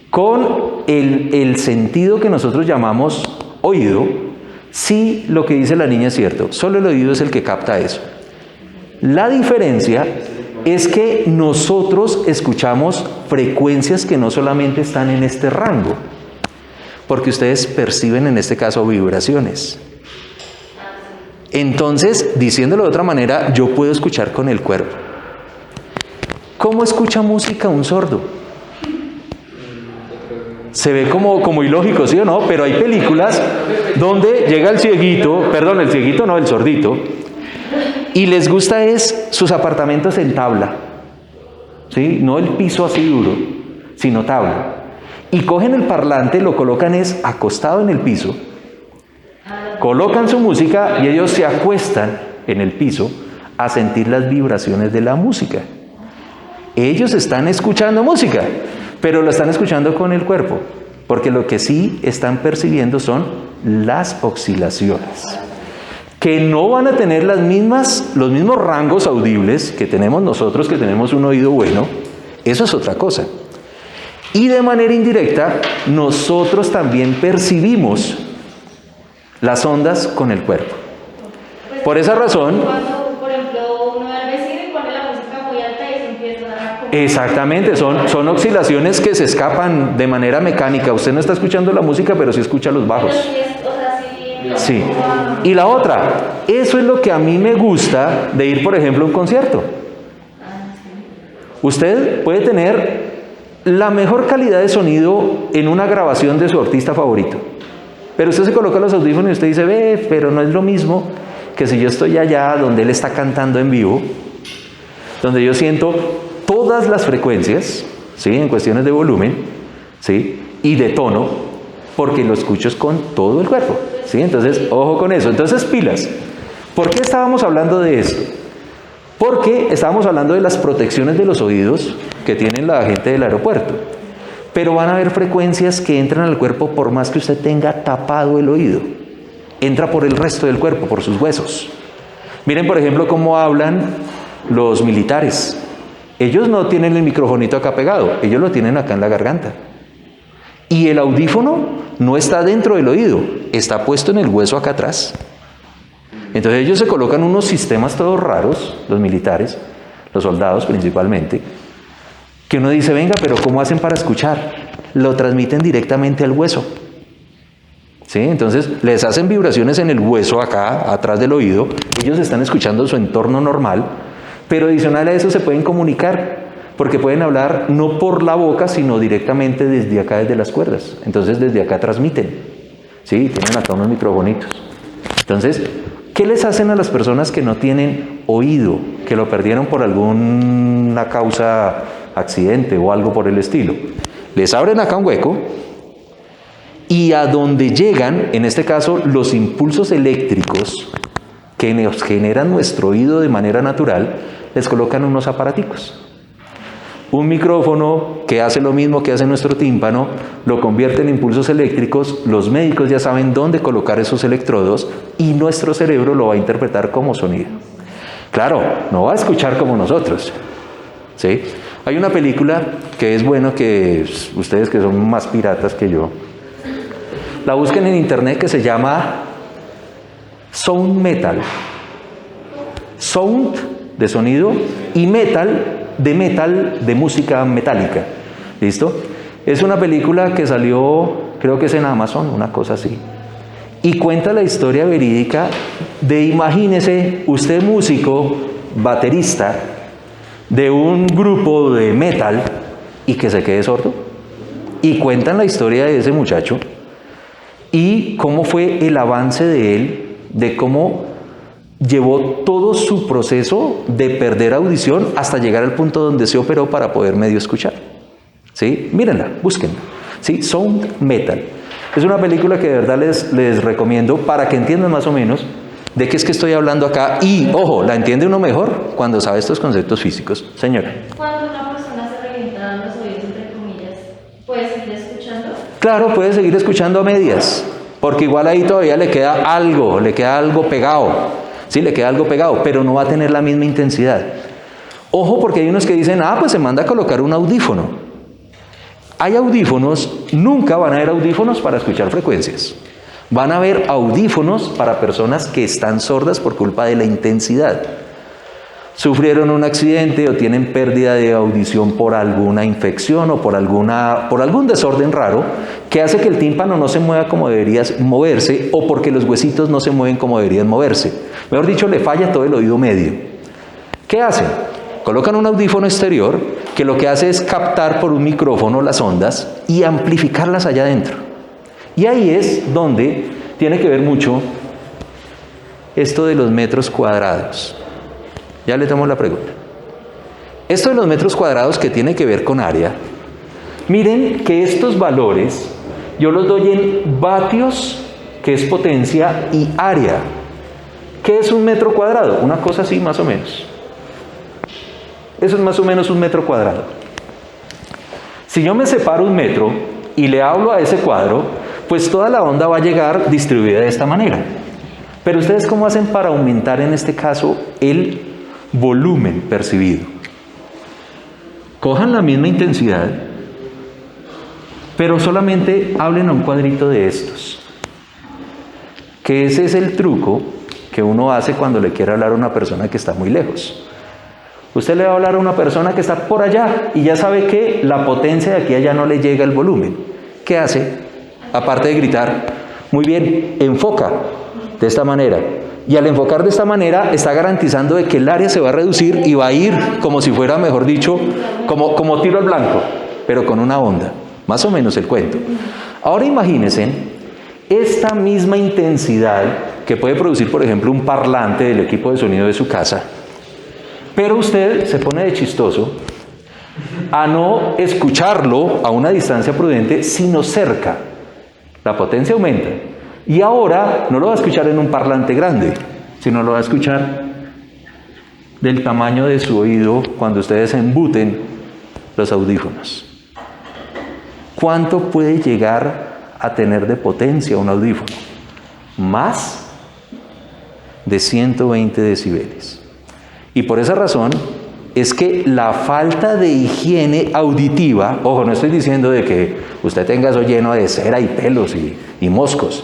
con el sentido que nosotros llamamos oído, sí, lo que dice la niña es cierto, solo el oído es el que capta eso. La diferencia es que nosotros escuchamos frecuencias que no solamente están en este rango, porque ustedes perciben en este caso vibraciones. Entonces, diciéndolo de otra manera, yo puedo escuchar con el cuerpo. ¿Cómo escucha música un sordo? Se ve como ilógico, ¿sí o no? Pero hay películas donde llega el cieguito, perdón, el cieguito no, el sordito, y les gusta es sus apartamentos en tabla, ¿sí? No el piso así duro, sino tabla. Y cogen el parlante, lo colocan es acostado en el piso, colocan su música y ellos se acuestan en el piso a sentir las vibraciones de la música. Ellos están escuchando música, pero lo están escuchando con el cuerpo, porque lo que sí están percibiendo son las oscilaciones, que no van a tener los mismos rangos audibles que tenemos nosotros, que tenemos un oído bueno. Eso es otra cosa. Y de manera indirecta, nosotros también percibimos las ondas con el cuerpo. Por esa razón... Cuando, por ejemplo, uno ve al vecino y pone la música muy alta y se empieza a... Exactamente, son oscilaciones que se escapan de manera mecánica. Usted no está escuchando la música, pero sí escucha los bajos. Pero sí es, o sea, sí... Sí. Y la otra, eso es lo que a mí me gusta de ir, por ejemplo, a un concierto. Usted puede tener la mejor calidad de sonido en una grabación de su artista favorito. Pero usted se coloca los audífonos y usted dice, ve, pero no es lo mismo que si yo estoy allá donde él está cantando en vivo, donde yo siento todas las frecuencias, ¿sí? En cuestiones de volumen, ¿sí? Y de tono, porque lo escucho con todo el cuerpo, ¿sí? Entonces, ojo con eso. Entonces, pilas. ¿Por qué estábamos hablando de esto? Porque estábamos hablando de las protecciones de los oídos que tienen la gente del aeropuerto. Pero van a haber frecuencias que entran al cuerpo por más que usted tenga tapado el oído. Entra por el resto del cuerpo, por sus huesos. Miren, por ejemplo, cómo hablan los militares. Ellos no tienen el microfonito acá pegado, ellos lo tienen acá en la garganta. Y el audífono no está dentro del oído, está puesto en el hueso acá atrás. Entonces ellos se colocan unos sistemas todos raros, los militares, los soldados principalmente, que uno dice, venga, pero ¿cómo hacen para escuchar? Lo transmiten directamente al hueso. ¿Sí? Entonces les hacen vibraciones en el hueso acá, atrás del oído. Ellos están escuchando su entorno normal, pero adicional a eso se pueden comunicar, porque pueden hablar no por la boca, sino directamente desde acá, desde las cuerdas. Entonces desde acá transmiten. ¿Sí? Tienen acá unos microfonitos. Entonces, ¿qué les hacen a las personas que no tienen oído, que lo perdieron por alguna causa, accidente o algo por el estilo? Les abren acá un hueco y a donde llegan, en este caso, los impulsos eléctricos que nos generan nuestro oído de manera natural, les colocan unos aparaticos. Un micrófono que hace lo mismo que hace nuestro tímpano, lo convierte en impulsos eléctricos, los médicos ya saben dónde colocar esos electrodos y nuestro cerebro lo va a interpretar como sonido. Claro, no va a escuchar como nosotros, ¿sí? Hay una película que es bueno que ustedes que son más piratas que yo, la busquen en internet, que se llama Sound Metal. Sound de sonido y metal de música metálica. ¿Listo? Es una película que salió, creo que es en Amazon, una cosa así. Y cuenta la historia verídica de, imagínese, usted músico, baterista de un grupo de metal y que se quede sordo. Y cuentan la historia de ese muchacho y cómo fue el avance de él, de cómo llevó todo su proceso de perder audición hasta llegar al punto donde se operó para poder medio escuchar. ¿Sí? Mírenla, búsquenla. ¿Sí? Sound Metal. Es una película que de verdad les recomiendo para que entiendan más o menos ¿De qué es que estoy hablando acá? Y, ojo, la entiende uno mejor cuando sabe estos conceptos físicos. Señora. Cuando una persona se revienta los oídos, entre comillas, ¿puede seguir escuchando? Claro, puede seguir escuchando a medias, porque igual ahí todavía le queda algo pegado. Sí, le queda algo pegado, pero no va a tener la misma intensidad. Ojo, porque hay unos que dicen, pues se manda a colocar un audífono. Hay audífonos, nunca van a haber audífonos para escuchar frecuencias. Van a haber audífonos para personas que están sordas por culpa de la intensidad. Sufrieron un accidente o tienen pérdida de audición por alguna infección o por algún desorden raro que hace que el tímpano no se mueva como debería moverse o porque los huesitos no se mueven como deberían moverse. Mejor dicho, le falla todo el oído medio. ¿Qué hacen? Colocan un audífono exterior que lo que hace es captar por un micrófono las ondas y amplificarlas allá adentro. Y ahí es donde tiene que ver mucho esto de los metros cuadrados. Ya le tomo la pregunta. Esto de los metros cuadrados que tiene que ver con área, miren que estos valores yo los doy en vatios, que es potencia, y área. ¿Qué es un metro cuadrado? Una cosa así más o menos. Eso es más o menos un metro cuadrado. Si yo me separo un metro y le hablo a ese cuadro, pues toda la onda va a llegar distribuida de esta manera. Pero ustedes, ¿cómo hacen para aumentar en este caso el volumen percibido? Cojan la misma intensidad, pero solamente hablen a un cuadrito de estos. Que ese es el truco que uno hace cuando le quiere hablar a una persona que está muy lejos. Usted le va a hablar a una persona que está por allá y ya sabe que la potencia de aquí a allá no le llega el volumen. ¿Qué hace? Aparte de gritar, muy bien, enfoca de esta manera. Y al enfocar de esta manera está garantizando de que el área se va a reducir y va a ir como si fuera, mejor dicho, como tiro al blanco, pero con una onda. Más o menos el cuento. Ahora imagínense esta misma intensidad que puede producir, por ejemplo, un parlante del equipo de sonido de su casa. Pero usted se pone de chistoso a no escucharlo a una distancia prudente, sino cerca. La potencia aumenta. Y ahora no lo va a escuchar en un parlante grande, sino lo va a escuchar del tamaño de su oído cuando ustedes embuten los audífonos. ¿Cuánto puede llegar a tener de potencia un audífono? Más de 120 decibeles. Y por esa razón es que la falta de higiene auditiva, ojo, no estoy diciendo de que usted tenga eso lleno de cera y pelos y moscos,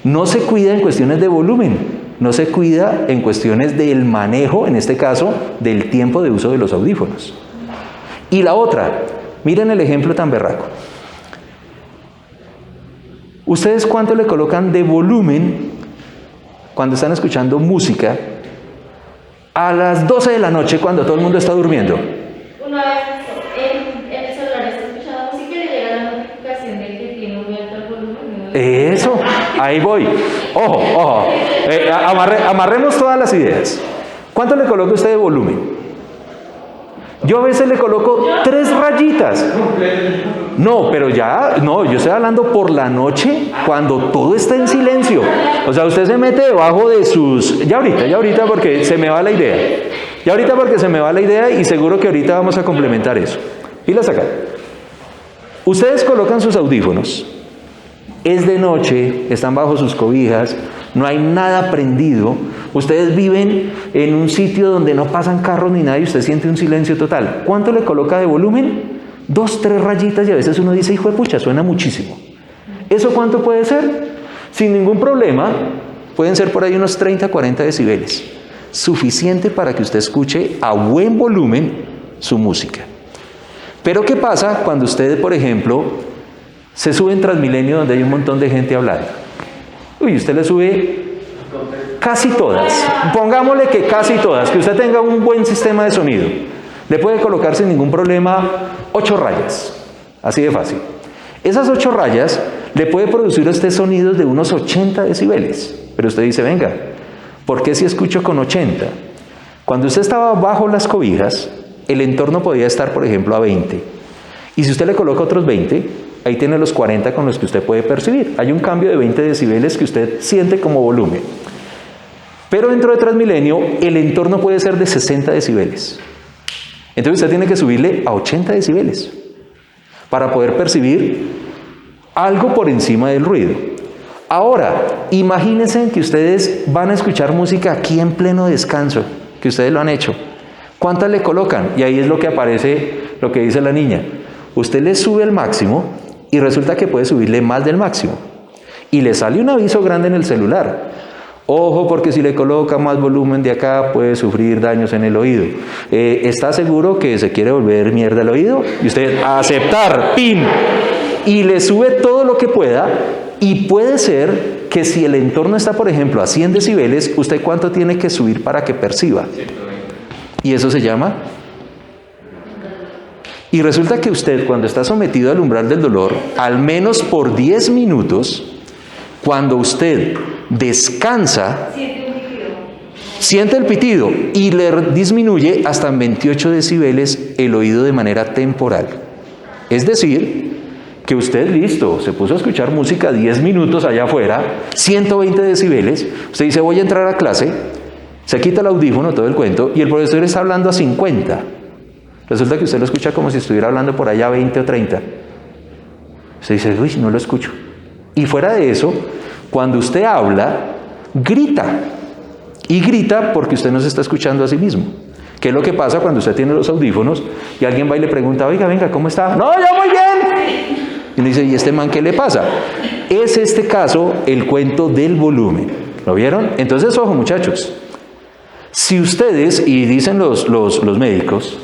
no se cuida en cuestiones de volumen, no se cuida en cuestiones del manejo, en este caso, del tiempo de uso de los audífonos. Y la otra, miren el ejemplo tan berraco. ¿Ustedes cuánto le colocan de volumen cuando están escuchando música a las 12 de la noche cuando todo el mundo está durmiendo? Una vez en el celular está escuchando música y le llega la notificación de que tiene muy alto el volumen. Eso, ahí voy. Ojo. Amarremos todas las ideas. ¿Cuánto le coloca usted de volumen? Yo a veces le coloco 3 rayitas. No, pero yo estoy hablando por la noche cuando todo está en silencio. O sea, usted se mete debajo de sus... Ya ahorita porque se me va la idea. Y seguro que ahorita vamos a complementar eso. Y la sacan. Ustedes colocan sus audífonos. Es de noche, están bajo sus cobijas, no hay nada prendido. Ustedes viven en un sitio donde no pasan carros ni nada y usted siente un silencio total. ¿Cuánto le coloca de volumen? 2, 3 rayitas y a veces uno dice, hijo de pucha, suena muchísimo. ¿Eso cuánto puede ser? Sin ningún problema, pueden ser por ahí unos 30, 40 decibeles. Suficiente para que usted escuche a buen volumen su música. Pero ¿qué pasa cuando usted, por ejemplo, se sube en Transmilenio donde hay un montón de gente hablando? Usted le sube casi todas. Pongámosle que casi todas, que usted tenga un buen sistema de sonido. Le puede colocar sin ningún problema 8 rayas, así de fácil. Esas 8 rayas le puede producir a usted sonidos de unos 80 decibeles. Pero usted dice, venga, ¿por qué si escucho con 80? Cuando usted estaba bajo las cobijas, el entorno podía estar, por ejemplo, a 20. Y si usted le coloca otros 20, ahí tiene los 40 con los que usted puede percibir. Hay un cambio de 20 decibeles que usted siente como volumen. Pero dentro de Transmilenio, el entorno puede ser de 60 decibeles. Entonces usted tiene que subirle a 80 decibeles para poder percibir algo por encima del ruido. Ahora, imagínense que ustedes van a escuchar música aquí en pleno descanso, que ustedes lo han hecho. ¿Cuántas le colocan? Y ahí es lo que aparece, lo que dice la niña. Usted le sube el máximo y resulta que puede subirle más del máximo. Y le sale un aviso grande en el celular. Ojo, porque si le coloca más volumen de acá puede sufrir daños en el oído. ¿Está seguro que se quiere volver mierda el oído? Y usted, aceptar, pin. Y le sube todo lo que pueda. Y puede ser que si el entorno está, por ejemplo, a 100 decibeles, ¿usted cuánto tiene que subir para que perciba? 120. Y eso se llama... Y resulta que usted, cuando está sometido al umbral del dolor, al menos por 10 minutos, cuando usted descansa, siente el pitido y le disminuye hasta 28 decibeles el oído de manera temporal. Es decir, que usted, listo, se puso a escuchar música 10 minutos allá afuera, 120 decibeles, usted dice, voy a entrar a clase, se quita el audífono, todo el cuento, y el profesor está hablando a 50. Resulta que usted lo escucha como si estuviera hablando por allá a 20 o 30. Usted dice, uy, no lo escucho. Y fuera de eso, cuando usted habla, grita. Y grita porque usted no se está escuchando a sí mismo. ¿Qué es lo que pasa cuando usted tiene los audífonos y alguien va y le pregunta, oiga, venga, ¿cómo está? No, yo muy bien. Y uno dice, ¿y este man qué le pasa? Es este caso el cuento del volumen. ¿Lo vieron? Entonces, ojo, muchachos. Si ustedes, y dicen los médicos,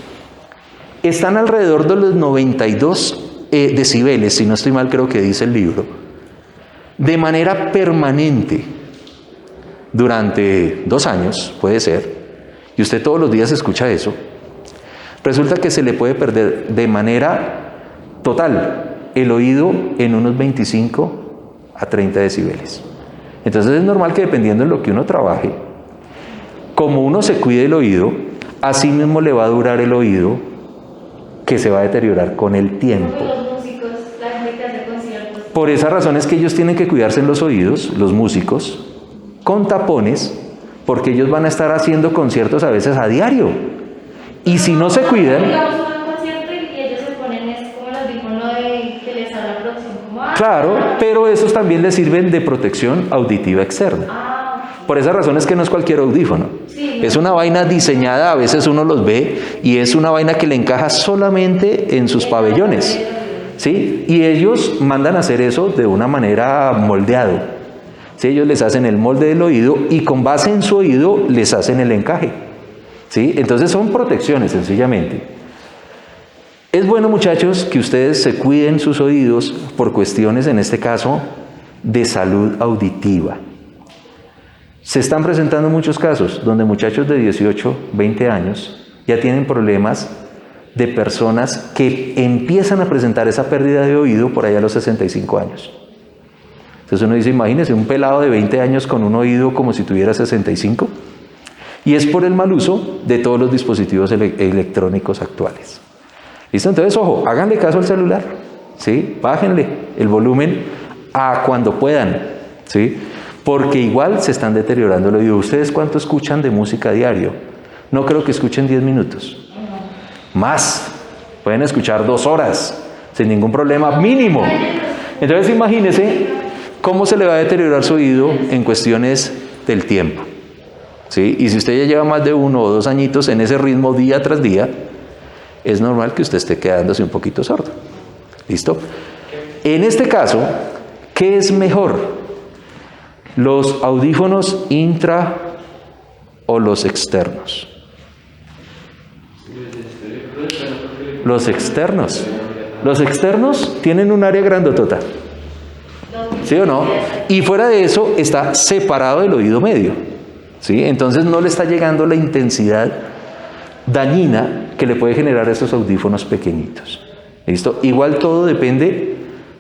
están alrededor de los 92 decibeles, si no estoy mal, creo que dice el libro, de manera permanente, durante 2 años, puede ser, y usted todos los días escucha eso, resulta que se le puede perder de manera total el oído en unos 25 a 30 decibeles. Entonces es normal que dependiendo de lo que uno trabaje, como uno se cuide el oído, así mismo le va a durar el oído, que se va a deteriorar con el tiempo. Los músicos, la gente que hace conciertos. Por esa razón es que ellos tienen que cuidarse en los oídos, los músicos, con tapones, porque ellos van a estar haciendo conciertos a veces a diario. Y si no se cuidan... Digamos, un concierto y ellos se ponen es como el audífono de que les habla próximo. Claro, pero esos también les sirven de protección auditiva externa. Por esa razón es que no es cualquier audífono. Sí, es una vaina diseñada, a veces uno los ve, y es una vaina que le encaja solamente en sus pabellones. ¿Sí? Y ellos mandan a hacer eso de una manera moldeado. ¿Sí? Ellos les hacen el molde del oído y con base en su oído les hacen el encaje. ¿Sí? Entonces son protecciones, sencillamente. Es bueno, muchachos, que ustedes se cuiden sus oídos por cuestiones, en este caso, de salud auditiva. Se están presentando muchos casos donde muchachos de 18, 20 años ya tienen problemas de personas que empiezan a presentar esa pérdida de oído por allá a los 65 años. Entonces uno dice, imagínese un pelado de 20 años con un oído como si tuviera 65. Y es por el mal uso de todos los dispositivos electrónicos actuales. ¿Listo? Entonces, ojo, háganle caso al celular, ¿sí? Bájenle el volumen a cuando puedan, ¿sí? Porque igual se están deteriorando el oído. ¿Ustedes cuánto escuchan de música a diario? No creo que escuchen 10 minutos. Más. Pueden escuchar 2 horas, sin ningún problema, mínimo. Entonces, imagínense cómo se le va a deteriorar su oído en cuestiones del tiempo, ¿sí? Y si usted ya lleva más de 1 o 2 añitos en ese ritmo día tras día, es normal que usted esté quedándose un poquito sordo. ¿Listo? En este caso, ¿qué es mejor? ¿Los audífonos intra o los externos? Los externos. Los externos tienen un área grandotota. ¿Sí o no? Y fuera de eso está separado del oído medio. ¿Sí? Entonces no le está llegando la intensidad dañina que le puede generar esos audífonos pequeñitos. ¿Listo? Igual todo depende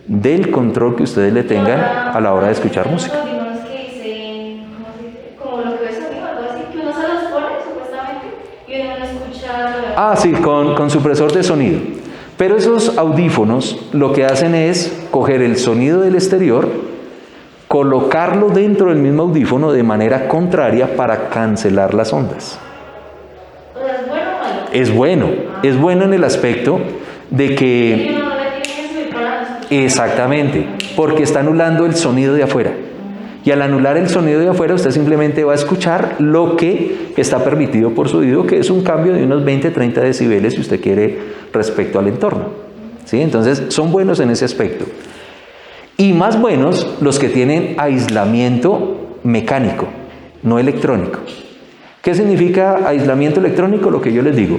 del control que ustedes le tengan a la hora de escuchar música. Ah, sí, con supresor de sonido. Pero esos audífonos lo que hacen es coger el sonido del exterior colocarlo dentro del mismo audífono de manera contraria para cancelar las ondas. O sea, ¿es bueno o malo? Es bueno en el aspecto de que... Y uno no le tiene que subir para no escuchar. Exactamente, porque está anulando el sonido de afuera. Y al anular el sonido de afuera, usted simplemente va a escuchar lo que está permitido por su oído, que es un cambio de unos 20-30 decibeles, si usted quiere, respecto al entorno. ¿Sí? Entonces, son buenos en ese aspecto. Y más buenos los que tienen aislamiento mecánico, no electrónico. ¿Qué significa aislamiento electrónico? Lo que yo les digo.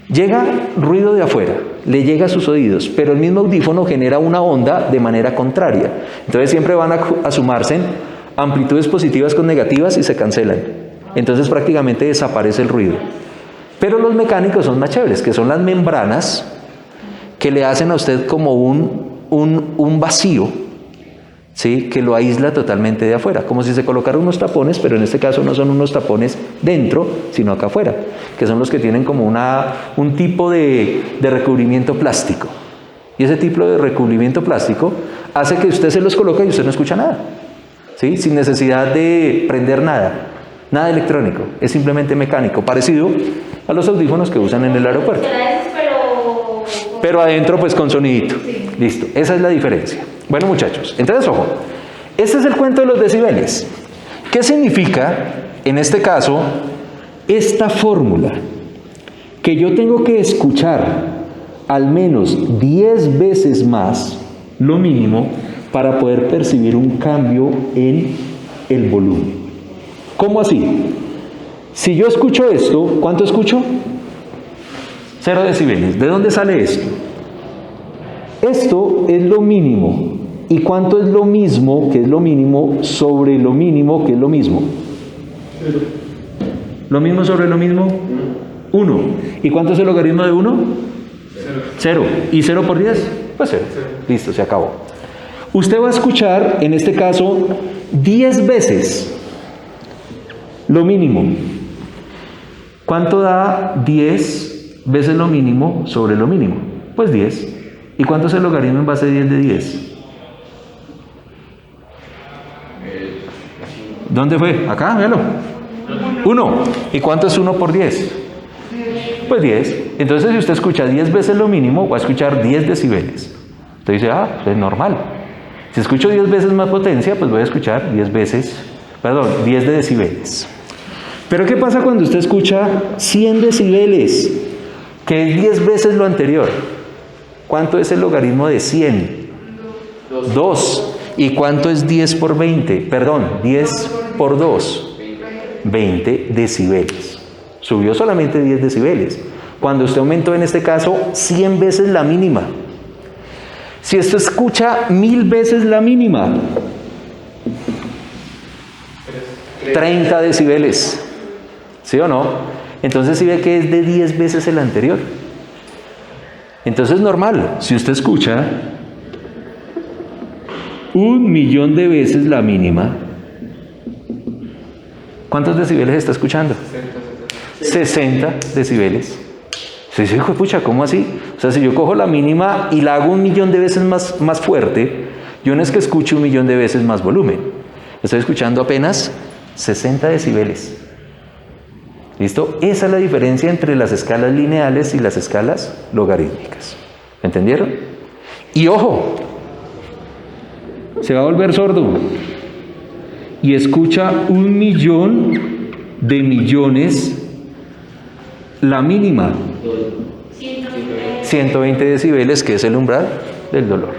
Llega ruido de afuera, le llega a sus oídos, pero el mismo audífono genera una onda de manera contraria. Entonces siempre van a sumarse amplitudes positivas con negativas y se cancelan. Entonces prácticamente desaparece el ruido. Pero los mecánicos son más chéveres, que son las membranas que le hacen a usted como un vacío, ¿sí? Que lo aísla totalmente de afuera, como si se colocaran unos tapones, pero en este caso no son unos tapones dentro, sino acá afuera, que son los que tienen como un tipo de recubrimiento plástico. Y ese tipo de recubrimiento plástico hace que usted se los coloque y usted no escucha nada, ¿sí? Sin necesidad de prender nada electrónico, es simplemente mecánico, parecido a los audífonos que usan en el aeropuerto. Será eso, Pero adentro pues con sonidito. Sí. Listo, esa es la diferencia. Bueno, muchachos, entonces ojo, este es el cuento de los decibeles. ¿Qué significa, en este caso, esta fórmula? Que yo tengo que escuchar al menos 10 veces más, lo mínimo, para poder percibir un cambio en el volumen. ¿Cómo así? Si yo escucho esto, ¿cuánto escucho? 0 decibeles. ¿De dónde sale esto? Esto es lo mínimo. ¿Y cuánto es lo mismo, que es lo mínimo, sobre lo mínimo, que es lo mismo? 0. ¿Lo mismo sobre lo mismo? 1. ¿Y cuánto es el logaritmo de 1? 0. ¿Y 0 por 10? Pues 0. Listo, se acabó. Usted va a escuchar, en este caso, 10 veces lo mínimo. ¿Cuánto da 10 veces lo mínimo sobre lo mínimo? Pues 10. ¿Y cuánto es el logaritmo en base de 10 de 10? ¿Dónde fue? Acá, véalo. 1. ¿Y cuánto es 1 por 10? Pues 10. Entonces, si usted escucha 10 veces lo mínimo, va a escuchar 10 decibeles. Usted dice, pues es normal. Si escucho 10 veces más potencia, pues voy a escuchar 10 de decibeles. Pero ¿qué pasa cuando usted escucha 100 decibeles? Que es 10 veces lo anterior. ¿Cuánto es el logaritmo de 100? 2. ¿Y cuánto es 10 por 20? Perdón, 10 por 2. 20 decibeles. Subió solamente 10 decibeles. Cuando usted aumentó en este caso 100 veces la mínima. Si usted escucha 1000 veces la mínima, 30 decibeles. ¿Sí o no? Entonces sí ve que es de 10 veces el anterior. Entonces normal, si usted escucha 1.000.000 de veces la mínima, ¿cuántos decibeles está escuchando? 60 decibeles. Se dice, pucha, ¿cómo así? O sea, si yo cojo la mínima y la hago 1.000.000 de veces más fuerte, yo no es que escuche 1.000.000 de veces más volumen. Estoy escuchando apenas 60 decibeles. ¿Listo? Esa es la diferencia entre las escalas lineales y las escalas logarítmicas. ¿Entendieron? Y ojo, se va a volver sordo y escucha 1.000.000 de millones la mínima. 120 decibeles, que es el umbral del dolor.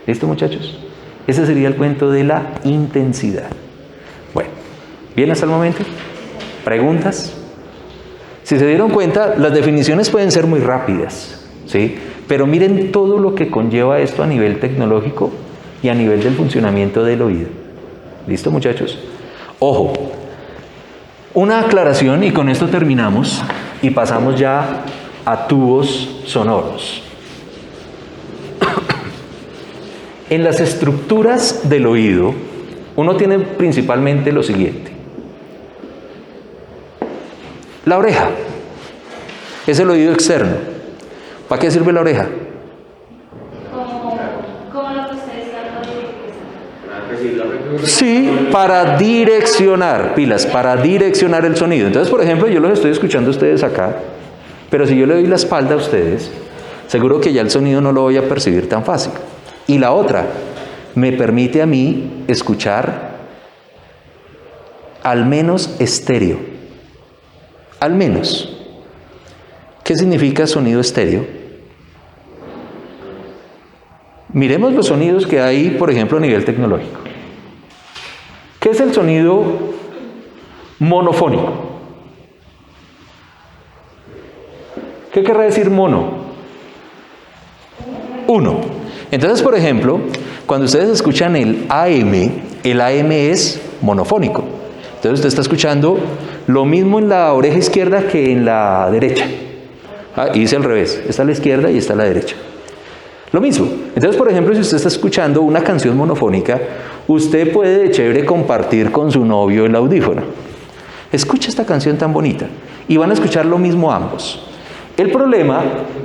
¿Listo, muchachos? Ese sería el cuento de la intensidad. Bueno, ¿bien hasta el momento? ¿Preguntas? Si se dieron cuenta, las definiciones pueden ser muy rápidas, ¿sí? Pero miren todo lo que conlleva esto a nivel tecnológico y a nivel del funcionamiento del oído. ¿Listo, muchachos? Ojo, una aclaración y con esto terminamos y pasamos ya a tubos sonoros. En las estructuras del oído, uno tiene principalmente lo siguiente. La oreja es el oído externo. ¿Para qué sirve la oreja? Como lo que ustedes hablan de Sí, para direccionar, pilas, para direccionar el sonido. Entonces, por ejemplo, yo los estoy escuchando a ustedes acá, pero si yo le doy la espalda a ustedes, seguro que ya el sonido no lo voy a percibir tan fácil. Y la otra, me permite a mí escuchar al menos estéreo. Al menos. ¿Qué significa sonido estéreo? Miremos los sonidos que hay, por ejemplo, a nivel tecnológico. ¿Qué es el sonido monofónico? ¿Qué querrá decir mono? Uno. Entonces, por ejemplo, cuando ustedes escuchan el AM es monofónico. Entonces usted está escuchando lo mismo en la oreja izquierda que en la derecha. Y dice al revés, está a la izquierda y está a la derecha. Lo mismo. Entonces, por ejemplo, si usted está escuchando una canción monofónica, usted puede de chévere compartir con su novio el audífono. Escucha esta canción tan bonita. Y van a escuchar lo mismo ambos. El problema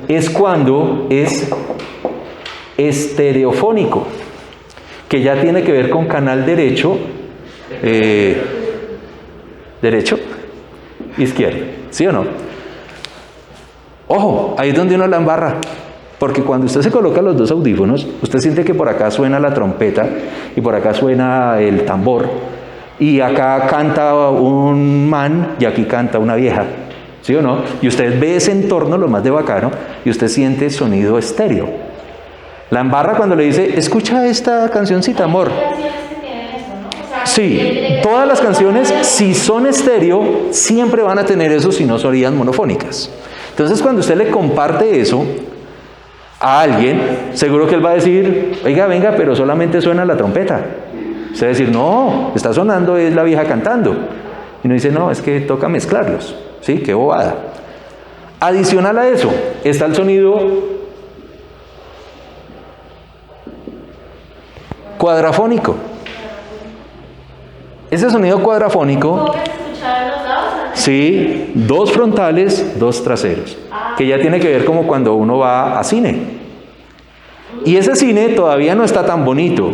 es cuando es estereofónico, que ya tiene que ver con canal derecho, izquierdo. ¿Sí o no? Ojo, ahí es donde uno la embarra. Porque cuando usted se coloca los dos audífonos, usted siente que por acá suena la trompeta y por acá suena el tambor y acá canta un man y aquí canta una vieja, ¿sí o no? Y usted ve ese entorno, lo más de bacano, y usted siente sonido estéreo. La embarra cuando le dice, escucha esta cancioncita, amor. Hay canciones que tienen eso, ¿no? O sea, Sí, todas las canciones, si son estéreo, siempre van a tener eso, si no serían monofónicas. Entonces, cuando usted le comparte eso a alguien, seguro que él va a decir, oiga, venga, pero solamente suena la trompeta. Usted va a decir, no, está sonando, es la vieja cantando. Y uno dice, no, es que toca mezclarlos. ¿Sí? Qué bobada. Adicional a eso, está el sonido cuadrafónico. Ese sonido cuadrafónico, ¿puedes escuchar los lados? sí, dos frontales, dos traseros, que ya tiene que ver como cuando uno va a cine. Y ese cine todavía no está tan bonito.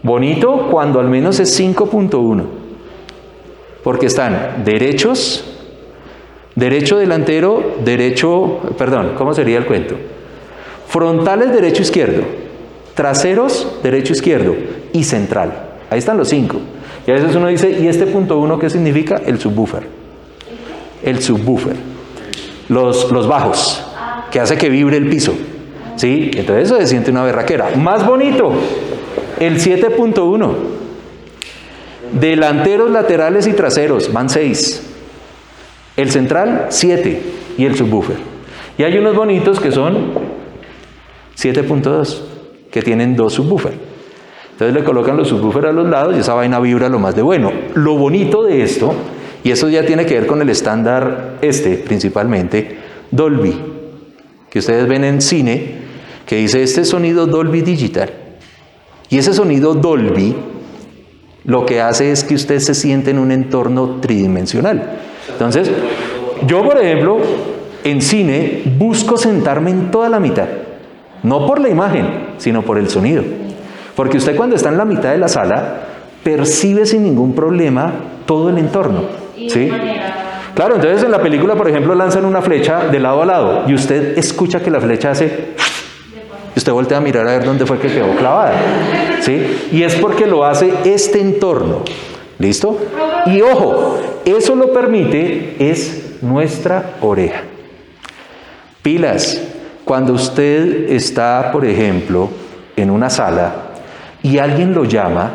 Bonito cuando al menos es 5.1, porque están derechos, derecho delantero, ¿cómo sería el cuento? Frontales derecho izquierdo, traseros derecho izquierdo y central. Ahí están los 5. Y a veces uno dice, ¿y este punto 1 qué significa? El subwoofer. El subwoofer. Los bajos, que hace que vibre el piso. ¿Sí? Entonces eso se siente una berraquera. Más bonito, el 7.1. Delanteros, laterales y traseros, van 6. El central, 7. Y el subwoofer. Y hay unos bonitos que son 7.2, que tienen 2 subwoofers. Entonces le colocan los subwoofers a los lados y esa vaina vibra lo más de bueno. Lo bonito de esto, y eso ya tiene que ver con el estándar principalmente, Dolby, que ustedes ven en cine, que dice este sonido Dolby Digital. Y ese sonido Dolby lo que hace es que usted se siente en un entorno tridimensional. Entonces, yo por ejemplo, en cine busco sentarme en toda la mitad, no por la imagen, sino por el sonido. Porque usted cuando está en la mitad de la sala, percibe sin ningún problema todo el entorno. ¿Sí? Claro, entonces en la película, por ejemplo, lanzan una flecha de lado a lado y usted escucha que la flecha hace... Y usted voltea a mirar a ver dónde fue que quedó clavada. ¿Sí? Y es porque lo hace este entorno. ¿Listo? Y ojo, eso lo permite es nuestra oreja. Pilas, cuando usted está, por ejemplo, en una sala y alguien lo llama,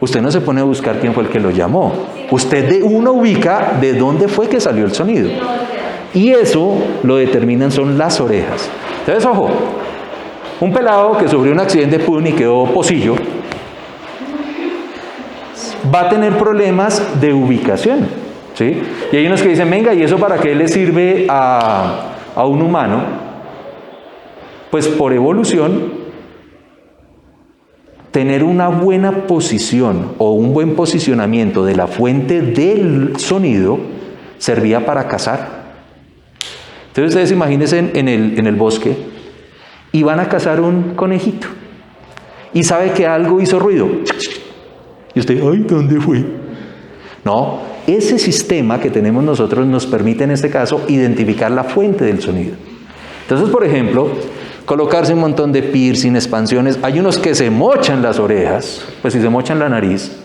usted no se pone a buscar quién fue el que lo llamó. Usted de uno ubica de dónde fue que salió el sonido. Y eso lo determinan son las orejas. Entonces, ojo, un pelado que sufrió un accidente PUN y quedó pocillo, va a tener problemas de ubicación. ¿Sí? Y hay unos que dicen, venga, ¿y eso para qué le sirve a un humano? Pues por evolución, tener una buena posición o un buen posicionamiento de la fuente del sonido servía para cazar. Entonces ustedes imagínense en el bosque y van a cazar un conejito. y sabe que algo hizo ruido. Y usted, ay, ¿dónde fue? No, ese sistema que tenemos nosotros nos permite en este caso identificar la fuente del sonido. Entonces, por ejemplo, colocarse un montón de piercing, expansiones. Hay unos que se mochan las orejas, pues si se mochan la nariz,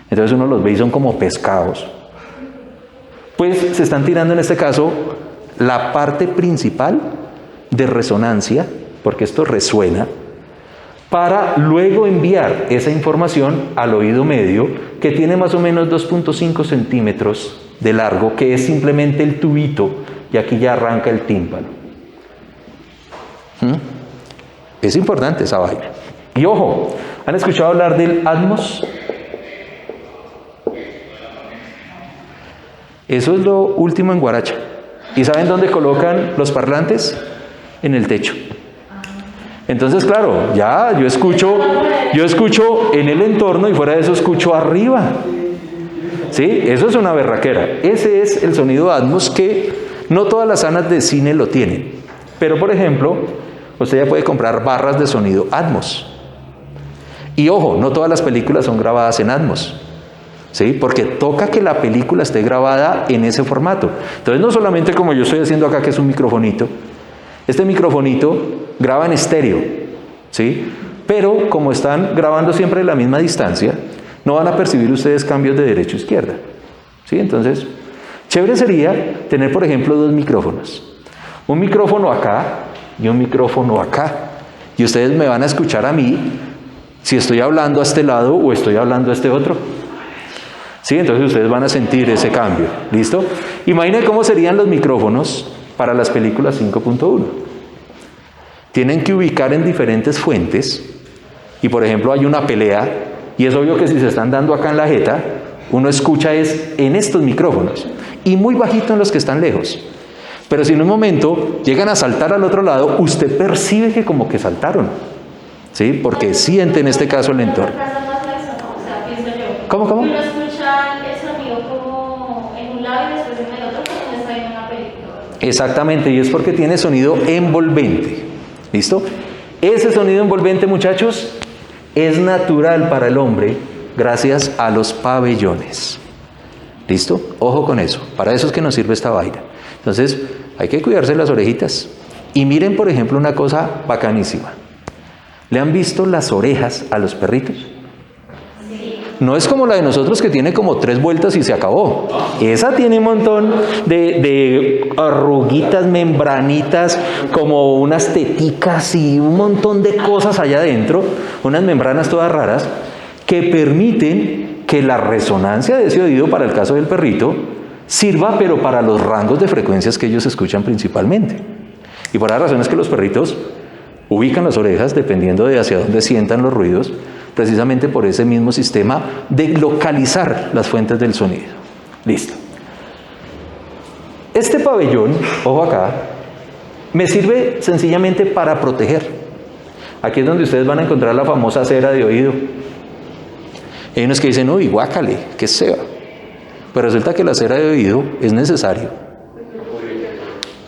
entonces uno los ve y son como pescados. Pues se están tirando en este caso la parte principal de resonancia, porque esto resuena, para luego enviar esa información al oído medio, que tiene más o menos 2.5 centímetros de largo, que es simplemente el tubito, y aquí ya arranca el tímpano. Es importante esa vaina. Y ojo, ¿han escuchado hablar del Atmos? Eso es lo último en Guaracha. ¿Y saben dónde colocan los parlantes? En el techo. Entonces, claro, ya yo escucho en el entorno y fuera de eso escucho arriba. ¿Sí? Eso es una berraquera. Ese es el sonido Atmos, que no todas las salas de cine lo tienen. Pero, por ejemplo, usted ya puede comprar barras de sonido Atmos. Y ojo, no todas las películas son grabadas en Atmos. ¿Sí? Porque toca que la película esté grabada en ese formato. Entonces, no solamente como yo estoy haciendo acá, que es un microfonito. Este microfonito graba en estéreo, ¿sí? Pero como están grabando siempre a la misma distancia, no van a percibir ustedes cambios de derecha a izquierda, ¿sí? Entonces, chévere sería tener, por ejemplo, dos micrófonos. Un micrófono acá y un micrófono acá. Y ustedes me van a escuchar a mí si estoy hablando a este lado o estoy hablando a este otro. ¿Sí? Entonces ustedes van a sentir ese cambio. ¿Listo? Imaginen cómo serían los micrófonos para las películas 5.1. Tienen que ubicar en diferentes fuentes y, por ejemplo, hay una pelea y es obvio que si se están dando acá en la jeta, uno escucha es en estos micrófonos y muy bajito en los que están lejos. Pero si en un momento llegan a saltar al otro lado, usted percibe que como que saltaron, ¿sí? Porque siente en este caso el entorno. ¿Cómo? Uno escucha el sonido como en un lado y después en el otro, como está en una película. Exactamente, y es porque tiene sonido envolvente. ¿Listo? Ese sonido envolvente, muchachos, es natural para el hombre gracias a los pabellones. ¿Listo? Ojo con eso. Para eso es que nos sirve esta vaina. Entonces, hay que cuidarse las orejitas. Y miren, por ejemplo, una cosa bacanísima. ¿Le han visto las orejas a los perritos? No es como la de nosotros que tiene como 3 vueltas y se acabó. Esa tiene un montón de arruguitas, membranitas, como unas teticas y un montón de cosas allá adentro, unas membranas todas raras, que permiten que la resonancia de ese oído, para el caso del perrito, sirva, pero para los rangos de frecuencias que ellos escuchan principalmente. Y por la razón es que los perritos ubican las orejas dependiendo de hacia dónde sientan los ruidos, precisamente por ese mismo sistema de localizar las fuentes del sonido. Listo. Este pabellón, ojo acá, me sirve sencillamente para proteger. Aquí es donde ustedes van a encontrar la famosa cera de oído. Hay unos que dicen, uy, guácale, qué sea. Pero resulta que la cera de oído es necesario.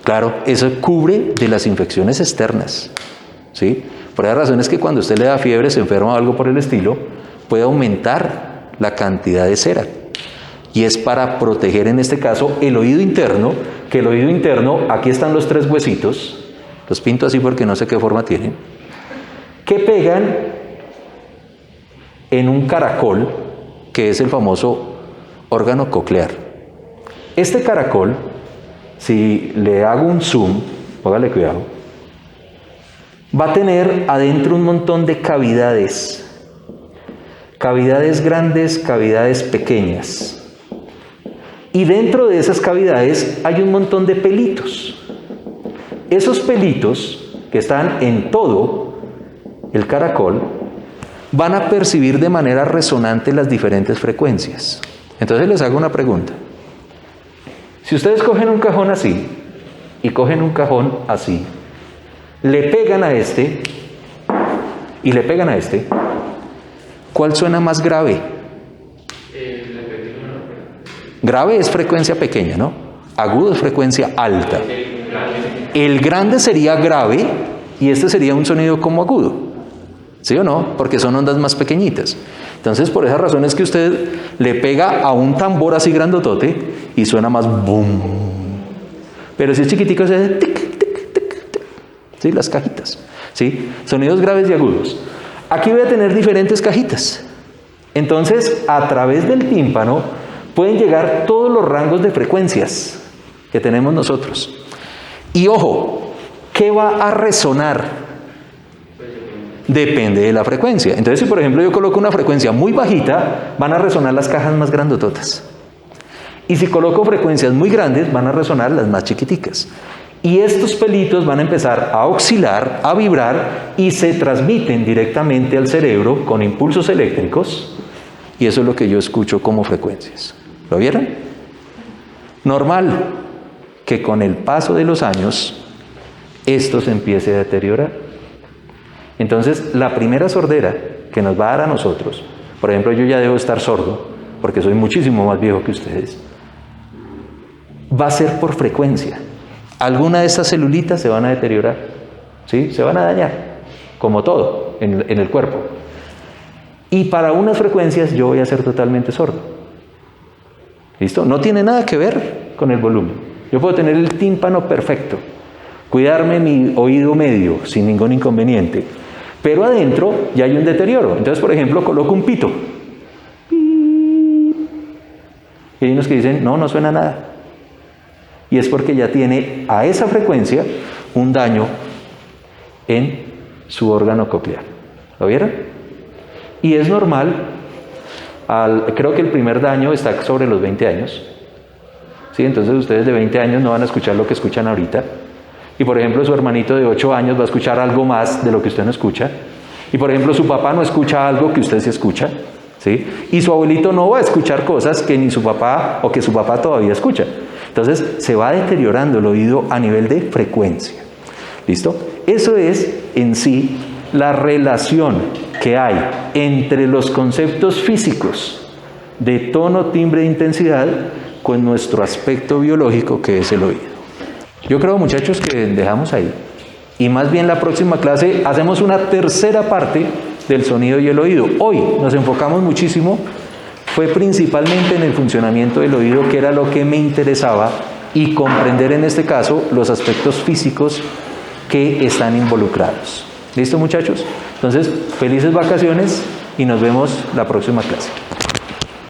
Claro, eso cubre de las infecciones externas, ¿sí? Por esa razón es que cuando usted le da fiebre, se enferma o algo por el estilo, puede aumentar la cantidad de cera. Y es para proteger en este caso el oído interno, que el oído interno, aquí están los 3 huesitos, los pinto así porque no sé qué forma tienen, que pegan en un caracol, que es el famoso órgano coclear. Este caracol, si le hago un zoom, póngale cuidado, va a tener adentro un montón de cavidades. Cavidades grandes, cavidades pequeñas. Y dentro de esas cavidades hay un montón de pelitos. Esos pelitos, que están en todo el caracol, van a percibir de manera resonante las diferentes frecuencias. Entonces les hago una pregunta. Si ustedes cogen un cajón así y cogen un cajón así, le pegan a este y le pegan a este, ¿cuál suena más grave? Grave es frecuencia pequeña, ¿no? Agudo es frecuencia alta. El grande sería grave y este sería un sonido como agudo. ¿Sí o no? Porque son ondas más pequeñitas. Entonces, por esa razón es que usted le pega a un tambor así grandotote y suena más boom. Pero si es chiquitico, se hace tic, tic, tic, tic. ¿Sí? Las cajitas. ¿Sí? Sonidos graves y agudos. Aquí voy a tener diferentes cajitas. Entonces, a través del tímpano pueden llegar todos los rangos de frecuencias que tenemos nosotros. Y ojo, ¿qué va a resonar? Depende de la frecuencia. Entonces, si por ejemplo yo coloco una frecuencia muy bajita, van a resonar las cajas más grandototas. Y si coloco frecuencias muy grandes, van a resonar las más chiquiticas. Y estos pelitos van a empezar a oscilar, a vibrar y se transmiten directamente al cerebro con impulsos eléctricos. Y eso es lo que yo escucho como frecuencias. ¿Lo vieron? Normal que con el paso de los años esto se empiece a deteriorar. Entonces, la primera sordera que nos va a dar a nosotros, por ejemplo, yo ya debo estar sordo, porque soy muchísimo más viejo que ustedes, va a ser por frecuencia. Alguna de estas celulitas se van a deteriorar, ¿sí? Se van a dañar, como todo en el cuerpo. Y para unas frecuencias yo voy a ser totalmente sordo. ¿Listo? No tiene nada que ver con el volumen. Yo puedo tener el tímpano perfecto, cuidarme mi oído medio sin ningún inconveniente, pero adentro ya hay un deterioro. Entonces, por ejemplo, coloco un pito. Y hay unos que dicen, no suena nada. Y es porque ya tiene a esa frecuencia un daño en su órgano coclear. ¿Lo vieron? Y es normal, creo que el primer daño está sobre los 20 años. ¿Sí? Entonces ustedes de 20 años no van a escuchar lo que escuchan ahorita. Y por ejemplo su hermanito de 8 años va a escuchar algo más de lo que usted no escucha. Y por ejemplo su papá no escucha algo que usted sí escucha. ¿Sí? Y su abuelito no va a escuchar cosas que ni su papá o que su papá todavía escucha. Entonces se va deteriorando el oído a nivel de frecuencia. ¿Listo? Eso es en sí la relación que hay entre los conceptos físicos de tono, timbre e intensidad con nuestro aspecto biológico que es el oído. Yo creo, muchachos, que dejamos ahí. Y más bien la próxima clase hacemos una tercera parte del sonido y el oído. Hoy nos enfocamos muchísimo, fue principalmente en el funcionamiento del oído, que era lo que me interesaba, y comprender en este caso los aspectos físicos que están involucrados. ¿Listo, muchachos? Entonces, felices vacaciones y nos vemos la próxima clase.